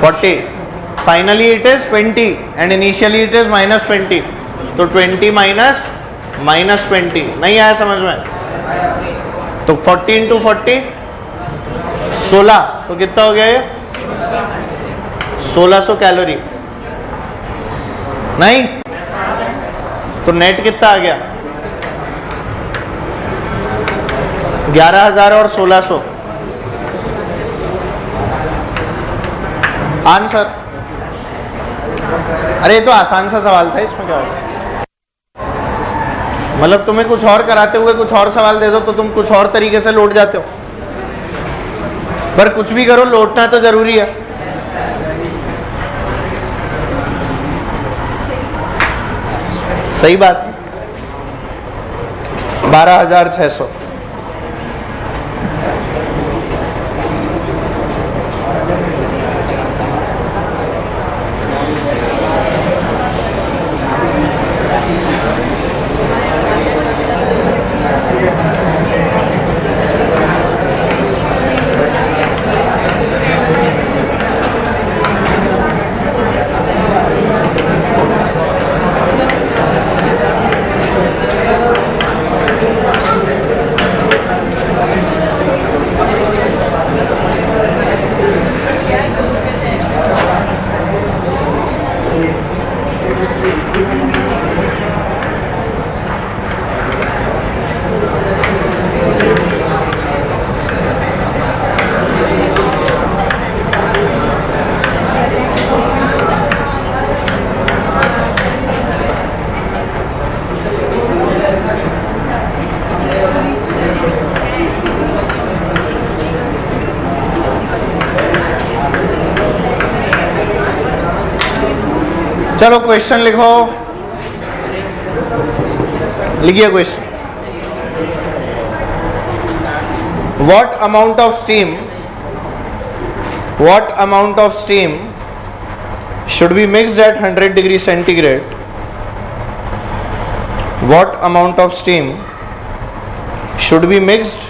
40। Finally it is 20 and initially it is -20, तो 20 माइनस -20। नहीं आया समझ में? तो 40 इंटू 40 16, तो कितना हो गया ये? 1600 कैलोरी। नहीं तो नेट कितना आ गया? 11000 और 1600। आंसर। अरे ये तो आसान सा सवाल था, इसमें क्या होगा? मतलब तुम्हें कुछ और कराते हुए कुछ और सवाल दे दो तो तुम कुछ और तरीके से लौट जाते हो, पर कुछ भी करो लौटना तो जरूरी है। सही बात है। 12600। चलो क्वेश्चन लिखो, लिखिए question. What amount of steam should be mixed at 100 degree centigrade? What amount of steam should be mixed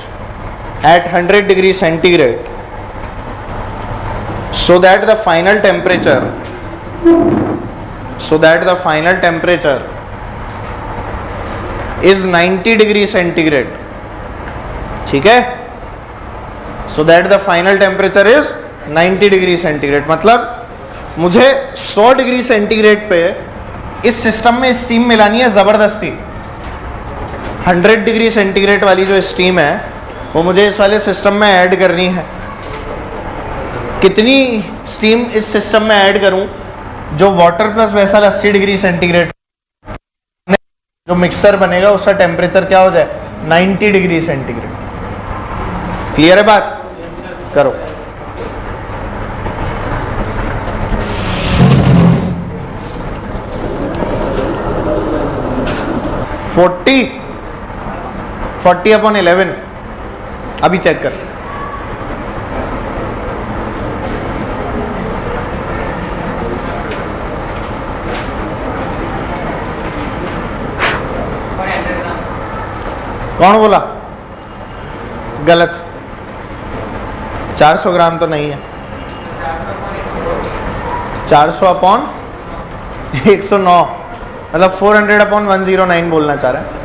at 100 degree centigrade so that the final temperature is 90 degree centigrade. ठीक है, so that the final temperature is 90 degree centigrade. मतलब मुझे 100 डिग्री सेंटीग्रेड पे इस सिस्टम में स्टीम मिलानी है ज़बरदस्ती. 100 डिग्री सेंटीग्रेड वाली जो स्टीम है वो मुझे इस वाले सिस्टम में ऐड करनी है. कितनी स्टीम इस सिस्टम में ऐड करूं जो water plus vessel 80 degree centigrade जो मिक्सर बनेगा उसका टेम्परेचर क्या हो जाए 90 डिग्री सेंटीग्रेड. क्लियर है बात? करो. फोर्टी अपॉन 11 अभी चेक कर. कौन बोला? गलत. 400 ग्राम तो नहीं है. 400 अपॉन 109 मतलब 400 अपॉन 109 बोलना चाह रहा है.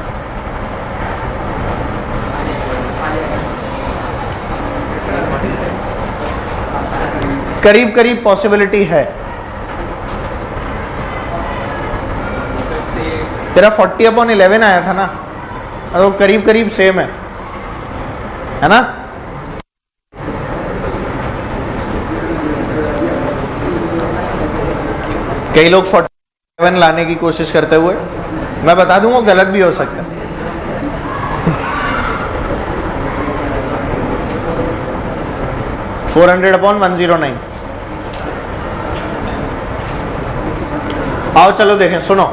करीब करीब पॉसिबिलिटी है. तेरा 40 अपॉन 11 आया था ना, तो करीब करीब सेम है ना. कई लोग 47 लाने की कोशिश करते हुए, मैं बता दूं वो गलत भी हो सकता है. $400 अपॉन 109. आओ चलो देखें. सुनो,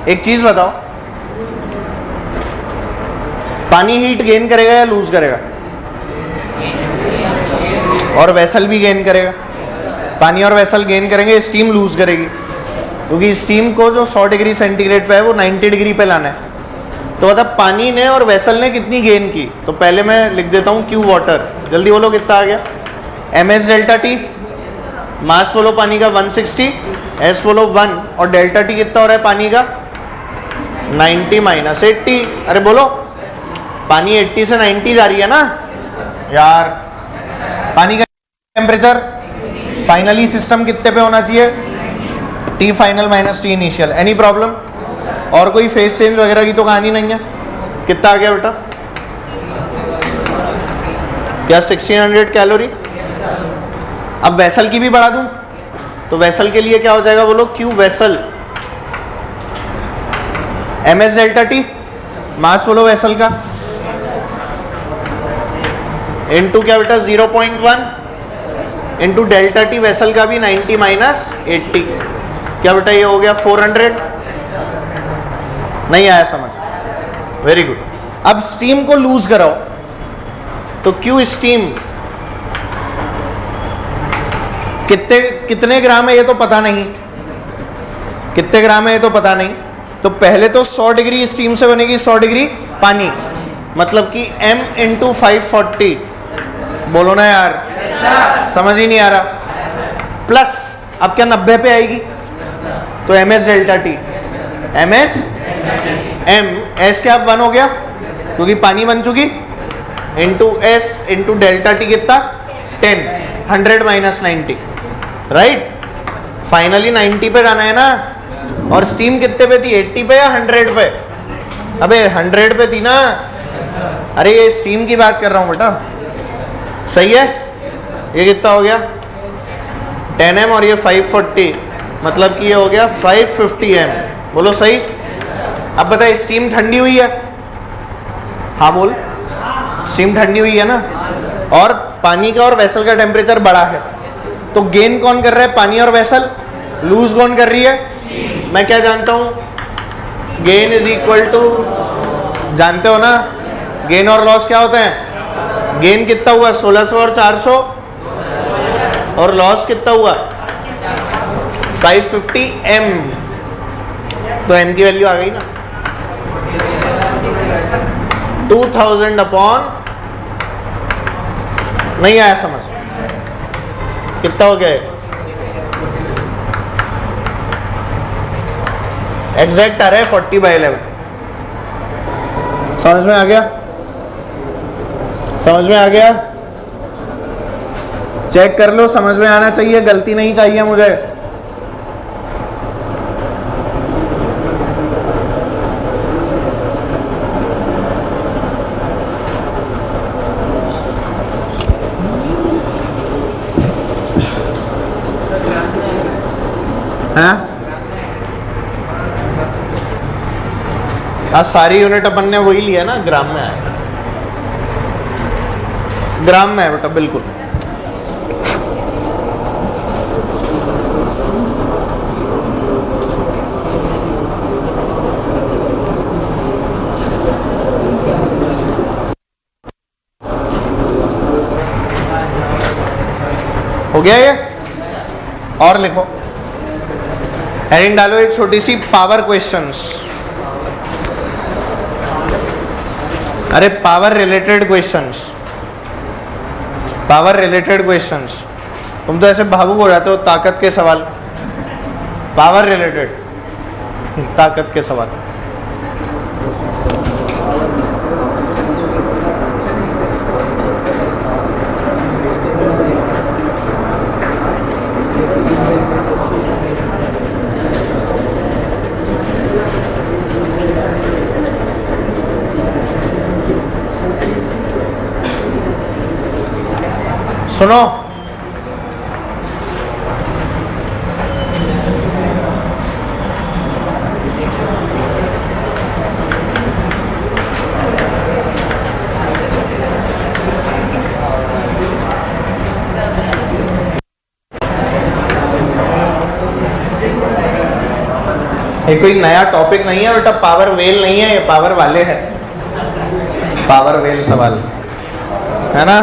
एक चीज बताओ, पानी हीट गेन करेगा या लूज करेगा? और वेसल भी गेन करेगा. पानी और वेसल गेन करेंगे, स्टीम लूज करेगी, क्योंकि स्टीम को जो 100 डिग्री सेंटीग्रेड पे है वो 90 डिग्री पे लाना है. तो मतलब पानी ने और वेसल ने कितनी गेन की, तो पहले मैं लिख देता हूँ क्यू वाटर. जल्दी बोलो कितना आ गया. ms डेल्टा टी, मास बोलो पानी का 160, s बोलो 1, और डेल्टा टी कितना हो रहा है पानी का 90 माइनस 80. अरे बोलो, पानी 80 से 90 जा रही है ना यार. पानी का टेम्परेचर फाइनली सिस्टम कितने पे होना चाहिए? T final minus T initial. Any problem? और कोई फेस चेंज वगैरह की तो कहानी नहीं है. कितना आ गया बेटा? क्या 1600 कैलोरी. अब वेसल की भी बढ़ा दूं तो वेसल के लिए क्या हो जाएगा बोलो? Q vessel ms delta T, mass बोलो वेसल का, इनटू क्या बेटा 0.1 इनटू डेल्टा टी वेसल का भी 90 माइनस 80. क्या बेटा ये हो गया 400. नहीं आया समझ? Very good. अब स्टीम को लूज कराओ तो क्यू स्टीम कितने ग्राम है ये तो पता नहीं. कितने ग्राम है ये तो पता नहीं. तो पहले तो 100 डिग्री स्टीम से बनेगी 100 डिग्री पानी, मतलब कि m इंटू 540. बोलो ना यार, समझ ही नहीं आ रहा. प्लस अब क्या 90 पे आएगी तो ms delta T, ms m s क्या अब 1 हो गया क्योंकि पानी बन चुकी, into s into delta T कितना 10, 100 माइनस 90. राइट. फाइनली 90 पे जाना है ना. और स्टीम कितने पे थी? 80 पे या 100 पे? अबे 100 पे थी ना. अरे ये स्टीम की बात कर रहा हूँ बेटा. सही है. ये कितना हो गया 10m और ये 540, मतलब कि ये हो गया 550m. बोलो सही. अब बताए स्टीम ठंडी हुई है? हाँ बोल. स्टीम ठंडी हुई है ना, और पानी का और वेसल का टेम्परेचर बढ़ा है, तो गेन कौन कर रहा है? पानी और वेसल. लूज कौन कर रही है? मैं क्या जानता हूं? गेन इज इक्वल टू, जानते हो ना गेन और लॉस क्या होते हैं? गेन कितना हुआ 1600 और 400, और लॉस कितना हुआ 550m. तो m की वैल्यू आ गई ना. 2000 अपॉन, नहीं आया समझ, कितना हो गया? एग्जैक्ट आ रहा है 40/11। समझ में आ गया? समझ में आ गया? चेक कर लो, समझ में आना चाहिए, गलती नहीं चाहिए मुझे। हाँ, आज सारी यूनिट अपन ने वही लिया ना, ग्राम में आया, ग्राम में है बेटा, बिल्कुल। हो गया ये? और लिखो, हेडिंग डालो एक छोटी सी, पावर क्वेश्चंस। अरे power related questions, power related questions. तुम तो ऐसे भावुक हो जाते हो, ताकत के सवाल, पावर रिलेटेड ताकत के सवाल। सुनो, ये कोई नया टॉपिक नहीं है बेटा, पावर वेल नहीं है, ये पावर वाले हैं, पावर वेल सवाल है ना।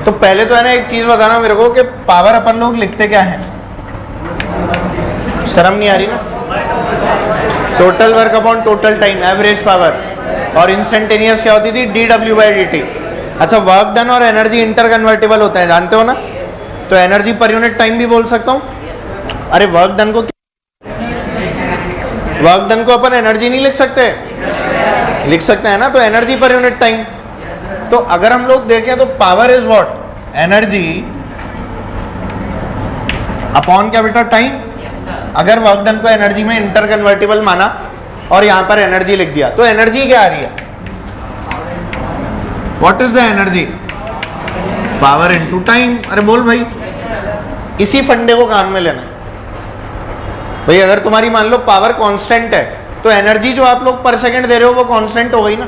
तो पहले तो है ना एक चीज बताना मेरे को कि पावर अपन लोग लिखते क्या है? शर्म नहीं आ रही ना? Total work upon total time, average power, और इंस्टेंटेनियस क्या होती थी? dW/dt। अच्छा, वर्क डन और एनर्जी इंटर कन्वर्टेबल होता है, जानते हो ना? तो एनर्जी पर यूनिट टाइम भी बोल सकता हूँ। अरे वर्क डन को अपन एनर्जी नहीं लिख सकते? लिख सकते हैं ना, तो एनर्जी पर यूनिट टाइम। तो अगर हम लोग देखें तो power is what? Energy upon क्या बेटा? टाइम। अगर वर्क डन को एनर्जी में इंटर कन्वर्टेबल माना और यहां पर एनर्जी लिख दिया, तो एनर्जी क्या आ रही है? What is the energy? Power into time. अरे बोल भाई, इसी फंडे को काम में लेना भाई। अगर तुम्हारी मान लो पावर कांस्टेंट है, तो एनर्जी जो आप लोग पर सेकंड दे रहे हो वो कांस्टेंट हो गई ना।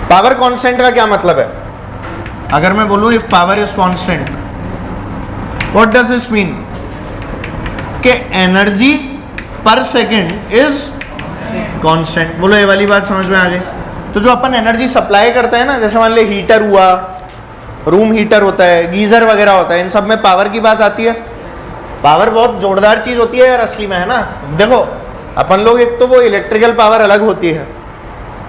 पावर कांस्टेंट का क्या मतलब है? अगर मैं बोलूं if power is constant, what does this mean? कि एनर्जी पर सेकंड इज कांस्टेंट। बोलो, ये वाली बात समझ में आ गई? तो जो अपन एनर्जी सप्लाई करते हैं ना, जैसे मान लो हीटर हुआ, रूम हीटर होता है, गीजर वगैरह होता है, इन सब में पावर की बात आती है। पावर बहुत जोरदार चीज होती है यार असली में, है ना। देखो अपन लोग, एक तो वो इलेक्ट्रिकल पावर अलग होती है,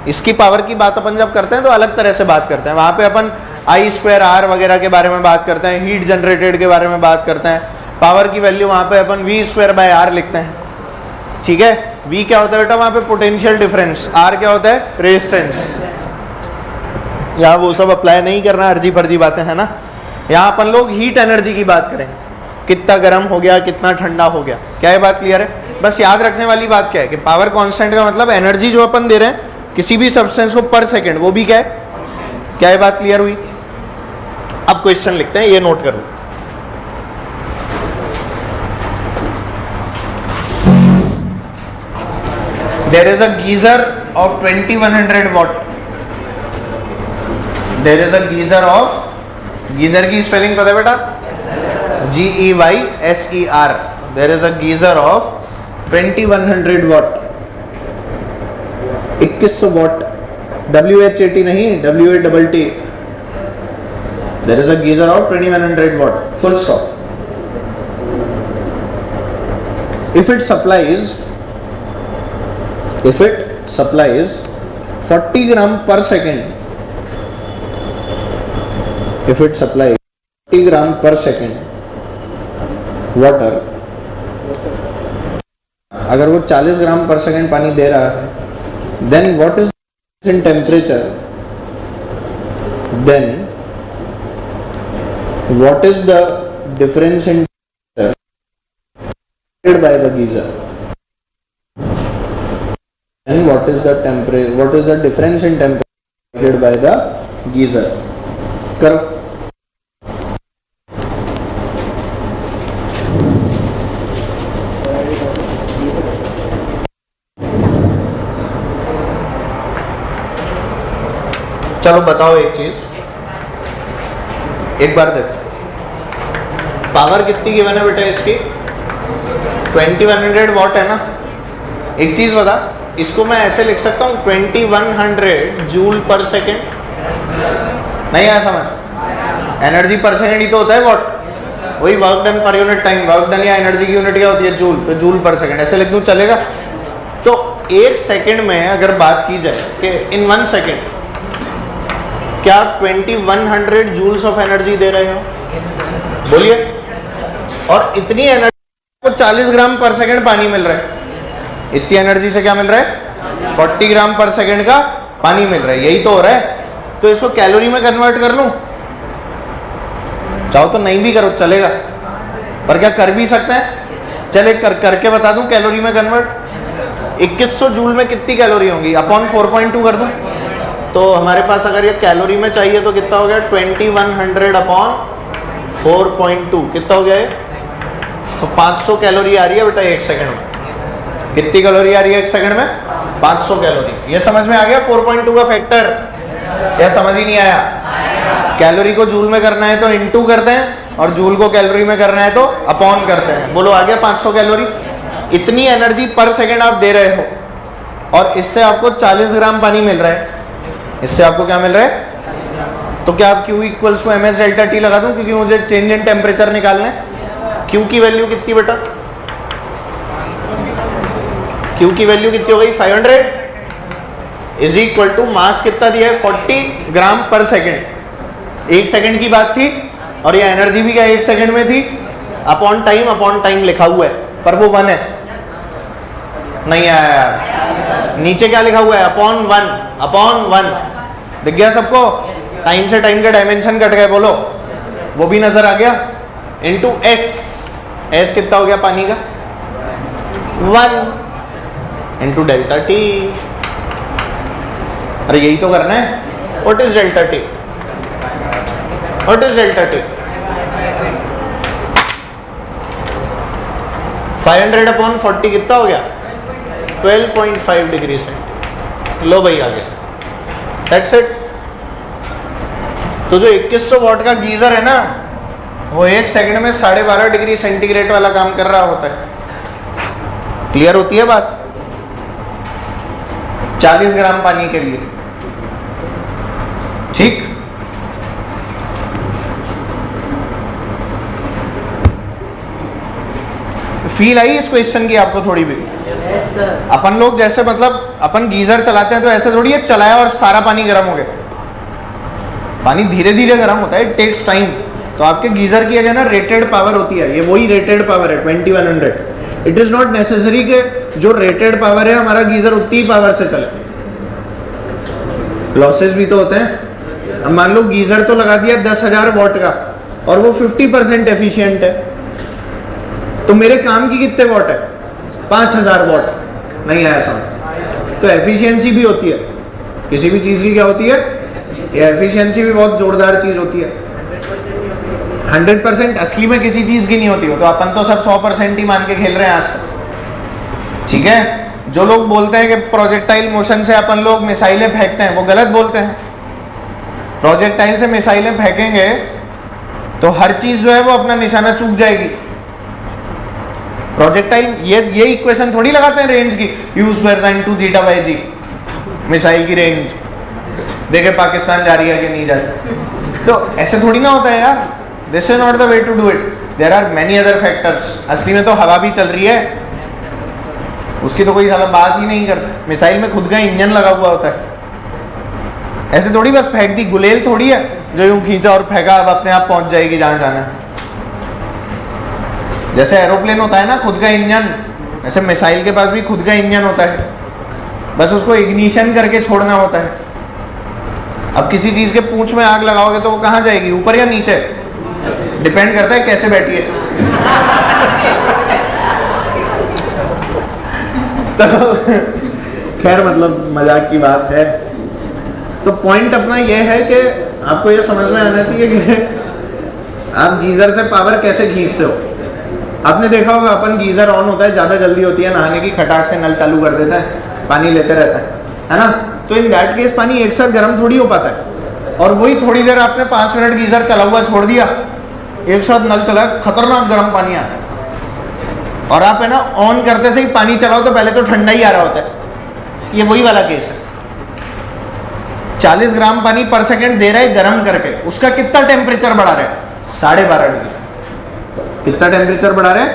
इसकी पावर की बात अपन जब करते हैं तो अलग तरह से बात करते हैं। वहाँ पे अपन I²R वगैरह के बारे में बात करते हैं, हीट जनरेटेड के बारे में बात करते हैं। पावर की वैल्यू वहाँ पे अपन V²/R लिखते हैं, ठीक है। V क्या होता है बेटा? वहाँ पे पोटेंशियल डिफरेंस। R क्या होता है? रेजिस्टेंस। यहाँ वो सब अप्लाई नहीं करना, अर्जी फर्जी बातें है ना। यहाँ अपन लोग हीट एनर्जी की बात करेंगे, कितना गर्म हो गया, कितना ठंडा हो गया। क्या ये बात क्लियर है? बस याद रखने वाली बात क्या है कि पावर कांस्टेंट का मतलब एनर्जी जो अपन दे रहे हैं किसी भी सब्सटेंस को पर सेकंड, वो भी क्या है? क्या ये बात क्लियर हुई? अब क्वेश्चन लिखते हैं, ये नोट करो। There is a geyser of 2100 watt. There is a geyser of, geyser की स्पेलिंग पता है बेटा? GEYSER। There is a geyser of 2100 watt, 2100 watt, WHAT नहीं, WATT। There is a geyser of 2100 watt, full stop. If it supplies 40 ग्राम पर सेकेंड, if it supply 40 ग्राम पर सेकेंड वाटर, अगर वो 40 ग्राम पर सेकेंड पानी दे रहा है, then what is in temperature, then what is the difference in temperature by the geyser, and what is the temperature, what is the difference in temperature by the geyser? करो। चलो बताओ एक चीज, एक बार देखो पावर कितनी गिवन है बेटा इसकी, 2100 वॉट है ना। एक चीज बता, इसको मैं ऐसे लिख सकता हूँ 2100 जूल पर सेकेंड, नहीं आया समझ? एनर्जी पर सेकेंड ही तो होता है वॉट, वही work done per unit time, work done या एनर्जी की यूनिट क्या होती है जूल, तो जूल पर सेकेंड ऐसे लिख दूँ चलेगा। तो एक सेकेंड में अगर बात की जाए कि इन 1 सेकेंड क्या आप 2100 जूल्स ऑफ एनर्जी दे रहे हो, बोलिए। और इतनी एनर्जी को 40 ग्राम पर सेकेंड पानी मिल रहा है, इतनी एनर्जी से क्या मिल रहा है, 40 ग्राम पर सेकेंड का पानी मिल रहा है, यही तो हो रहा है। तो इसको कैलोरी में कन्वर्ट कर लूं, चाहो तो नहीं भी करो चलेगा, पर क्या कर भी सकते हैं, चले करके बता दूं कैलोरी में कन्वर्ट। 2100 जूल में कितनी कैलोरी होंगी, अपॉन 4.2 कर दूं, तो हमारे पास अगर ये कैलोरी में चाहिए तो कितना हो गया, 2100 अपॉन 4.2 कितना हो गया ये, 500 कैलोरी आ रही है बेटा एक सेकंड में। कितनी कैलोरी आ रही है एक सेकंड में, 500 कैलोरी। ये समझ में आ गया 4.2 का फैक्टर, या समझ ही नहीं आया? कैलोरी को जूल में करना है तो इनटू करते हैं, और जूल को कैलोरी में करना है तो अपॉन करते हैं। बोलो आ गया 500 कैलोरी। इतनी एनर्जी पर सेकंड आप दे रहे हो, और इससे आपको 40 ग्राम पानी मिल रहा है, इससे आपको क्या मिल रहा है, तो क्या आप Q equals to M S delta T लगा दूं, क्योंकि मुझे चेंज इन टेम्परेचर निकालना है। Q की वैल्यू कितनी बेटा, Q की वैल्यू कितनी हो गई 500 इज इक्वल टू मास कितना दिया है 40 ग्राम पर सेकेंड। एक सेकेंड की बात थी, और ये एनर्जी भी क्या एक सेकेंड में थी, अपॉन टाइम लिखा हुआ है, पर वो 1 है, नहीं आया यार। नीचे क्या लिखा हुआ है, अपॉन 1 दिख गया सबको, टाइम से टाइम के डायमेंशन कट गए, बोलो वो भी नजर आ गया। इनटू एस कितना हो गया पानी का, 1 इंटू डेल्टा टी। अरे यही तो करना है। What is delta T, what is delta T, 500 upon 40 कितना हो गया, 12.5 डिग्री सेंट। लो भाई आ गया, दैट्स इट। तो जो 2100 वॉट का गीजर है ना, वो एक सेकंड में 12.5 डिग्री सेंटीग्रेड वाला काम कर रहा होता है। क्लियर होती है बात? 40 ग्राम पानी के लिए, ठीक। फील आई इस क्वेश्चन की आपको थोड़ी भी? अपन लोग जैसे मतलब अपन गीजर चलाते हैं तो ऐसे थोड़ी है चलाया और सारा पानी गर्म हो गया, पानी धीरे धीरे गर्म होता है, इट टेक्स टाइम। तो आपके गीजर की अगर ना रेटेड पावर होती है, ये वही रेटेड पावर है 2100। इट इज नॉट नेसेसरी कि जो रेटेड पावर है हमारा गीजर उतनी ही पावर से चले, लॉसेस भी तो होते हैं। अब मान लो गीजर तो लगा दिया 10,000 वॉट का और वो 50% एफिशिएंट है, तो मेरे काम की कितने वॉट है, 5,000 वॉट। नहीं आया समझ? तो एफिशिएंसी भी होती है किसी भी चीज की, क्या होती है, ये एफिशिएंसी भी बहुत जोरदार चीज होती है। 100% असली में किसी चीज की नहीं होती हो, तो अपन तो सब 100% ही मान के खेल रहे हैं आज, ठीक है। जो लोग बोलते हैं कि प्रोजेक्टाइल मोशन से अपन लोग मिसाइलें फेंकते हैं, वो गलत बोलते हैं। प्रोजेक्टाइल से मिसाइलें फेंकेंगे तो हर चीज जो है वो अपना निशाना चूक जाएगी। प्रोजेक्टाइल ये इक्वेशन थोड़ी लगाते हैं रेंज की, U square sine 2 theta by G, missile की रेंज देखे पाकिस्तान जा रही है कि नहीं जा रही। तो ऐसे थोड़ी ना होता है यार, this is not the way to do it, there are many other factors. असली में तो हवा भी चल रही है, उसकी तो कोई साला बात ही नहीं करता। मिसाइल में खुद का इंजन लगा हुआ होता है, ऐसे थोड़ी बस फेंक दी, गुलेल थोड़ी है जो यूं खींचा और फेंका अब अपने आप पहुंच जाएगी जहां जाना है। जैसे एरोप्लेन होता है ना खुद का इंजन, ऐसे मिसाइल के पास भी खुद का इंजन होता है, बस उसको इग्निशन करके छोड़ना होता है। अब किसी चीज के पूंछ में आग लगाओगे तो वो कहाँ जाएगी, ऊपर या नीचे, डिपेंड करता है कैसे बैठी है। तो खैर मतलब मजाक की बात है। तो पॉइंट अपना ये है कि आपको ये समझ में आना चाहिए कि आप गीजर से पावर कैसे खींचते हो। आपने देखा होगा अपन गीजर ऑन होता है, ज़्यादा जल्दी होती है नहाने की, खटाक से नल चालू कर देता है, पानी लेते रहता है ना। तो इन दैट केस पानी एक साथ गर्म थोड़ी हो पाता है। और वही थोड़ी देर आपने 5 मिनट गीजर चला हुआ छोड़ दिया, एक साथ नल चला, खतरनाक गर्म पानी आता है। और आप है ना ऑन करते से ही पानी चलाओ तो पहले तो ठंडा ही आ रहा होता है। ये वही वाला केस है। 40 ग्राम पानी पर सेकेंड दे रहा है गर्म करके, उसका कितना टेम्परेचर बढ़ा रहे हैं, 12.5 डिग्री। कितना टेम्परेचर बढ़ा रहे हैं?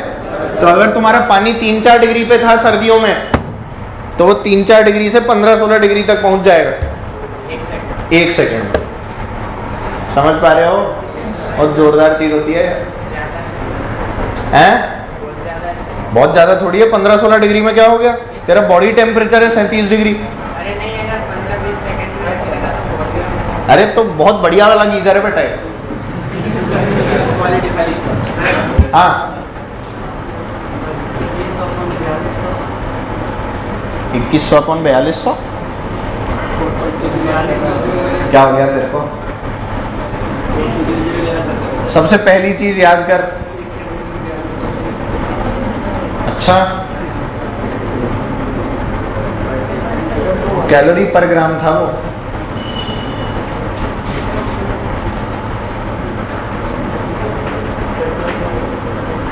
तो अगर तुम्हारा पानी 3-4 डिग्री पे था सर्दियों में, तो वो 3-4 डिग्री से 15-16 डिग्री तक पहुंच जाएगा 1 सेकेंड में। समझ पा रहे हो? बहुत जोरदार चीज होती है। हैं? बहुत ज्यादा थोड़ी है। 15-16 डिग्री में क्या हो गया? तेरा बॉडी टेम्परेचर है 37 डिग्री। अरे तो बहुत बढ़िया वाला गीजर है बेटा। हाँ 2100/4200 क्या हो गया तेरे को? सबसे पहली चीज याद कर। अच्छा, कैलोरी पर ग्राम था वो।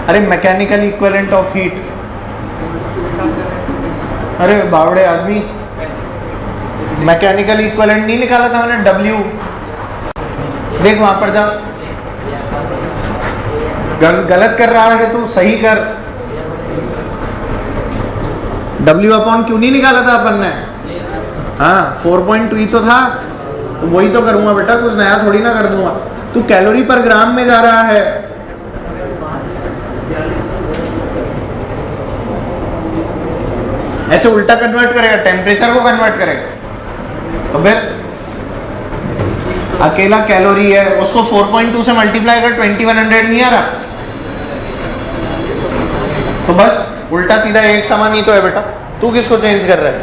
अरे मैकेनिकल इक्विवेलेंट ऑफ हीट। अरे बावड़े आदमी, मैकेनिकल इक्विवेलेंट नहीं निकाला था मैंने, W। देख वहां पर जा, गलत कर रहा है तू, सही कर। W/Q नहीं निकाला था अपन ने? हाँ 4.2 ही तो था, तो वही तो करूंगा बेटा, कुछ नया थोड़ी ना कर दूंगा। तू कैलोरी पर ग्राम में जा रहा है। ऐसे उल्टा कन्वर्ट करेगा, टेम्परेचर को कन्वर्ट करेगा। तो फिर अकेला कैलोरी है, उसको 4.2 से मल्टीप्लाई कर 2100 नहीं आ रहा? तो बस उल्टा सीधा एक समान ही तो है बेटा, तू किसको चेंज कर रहा है?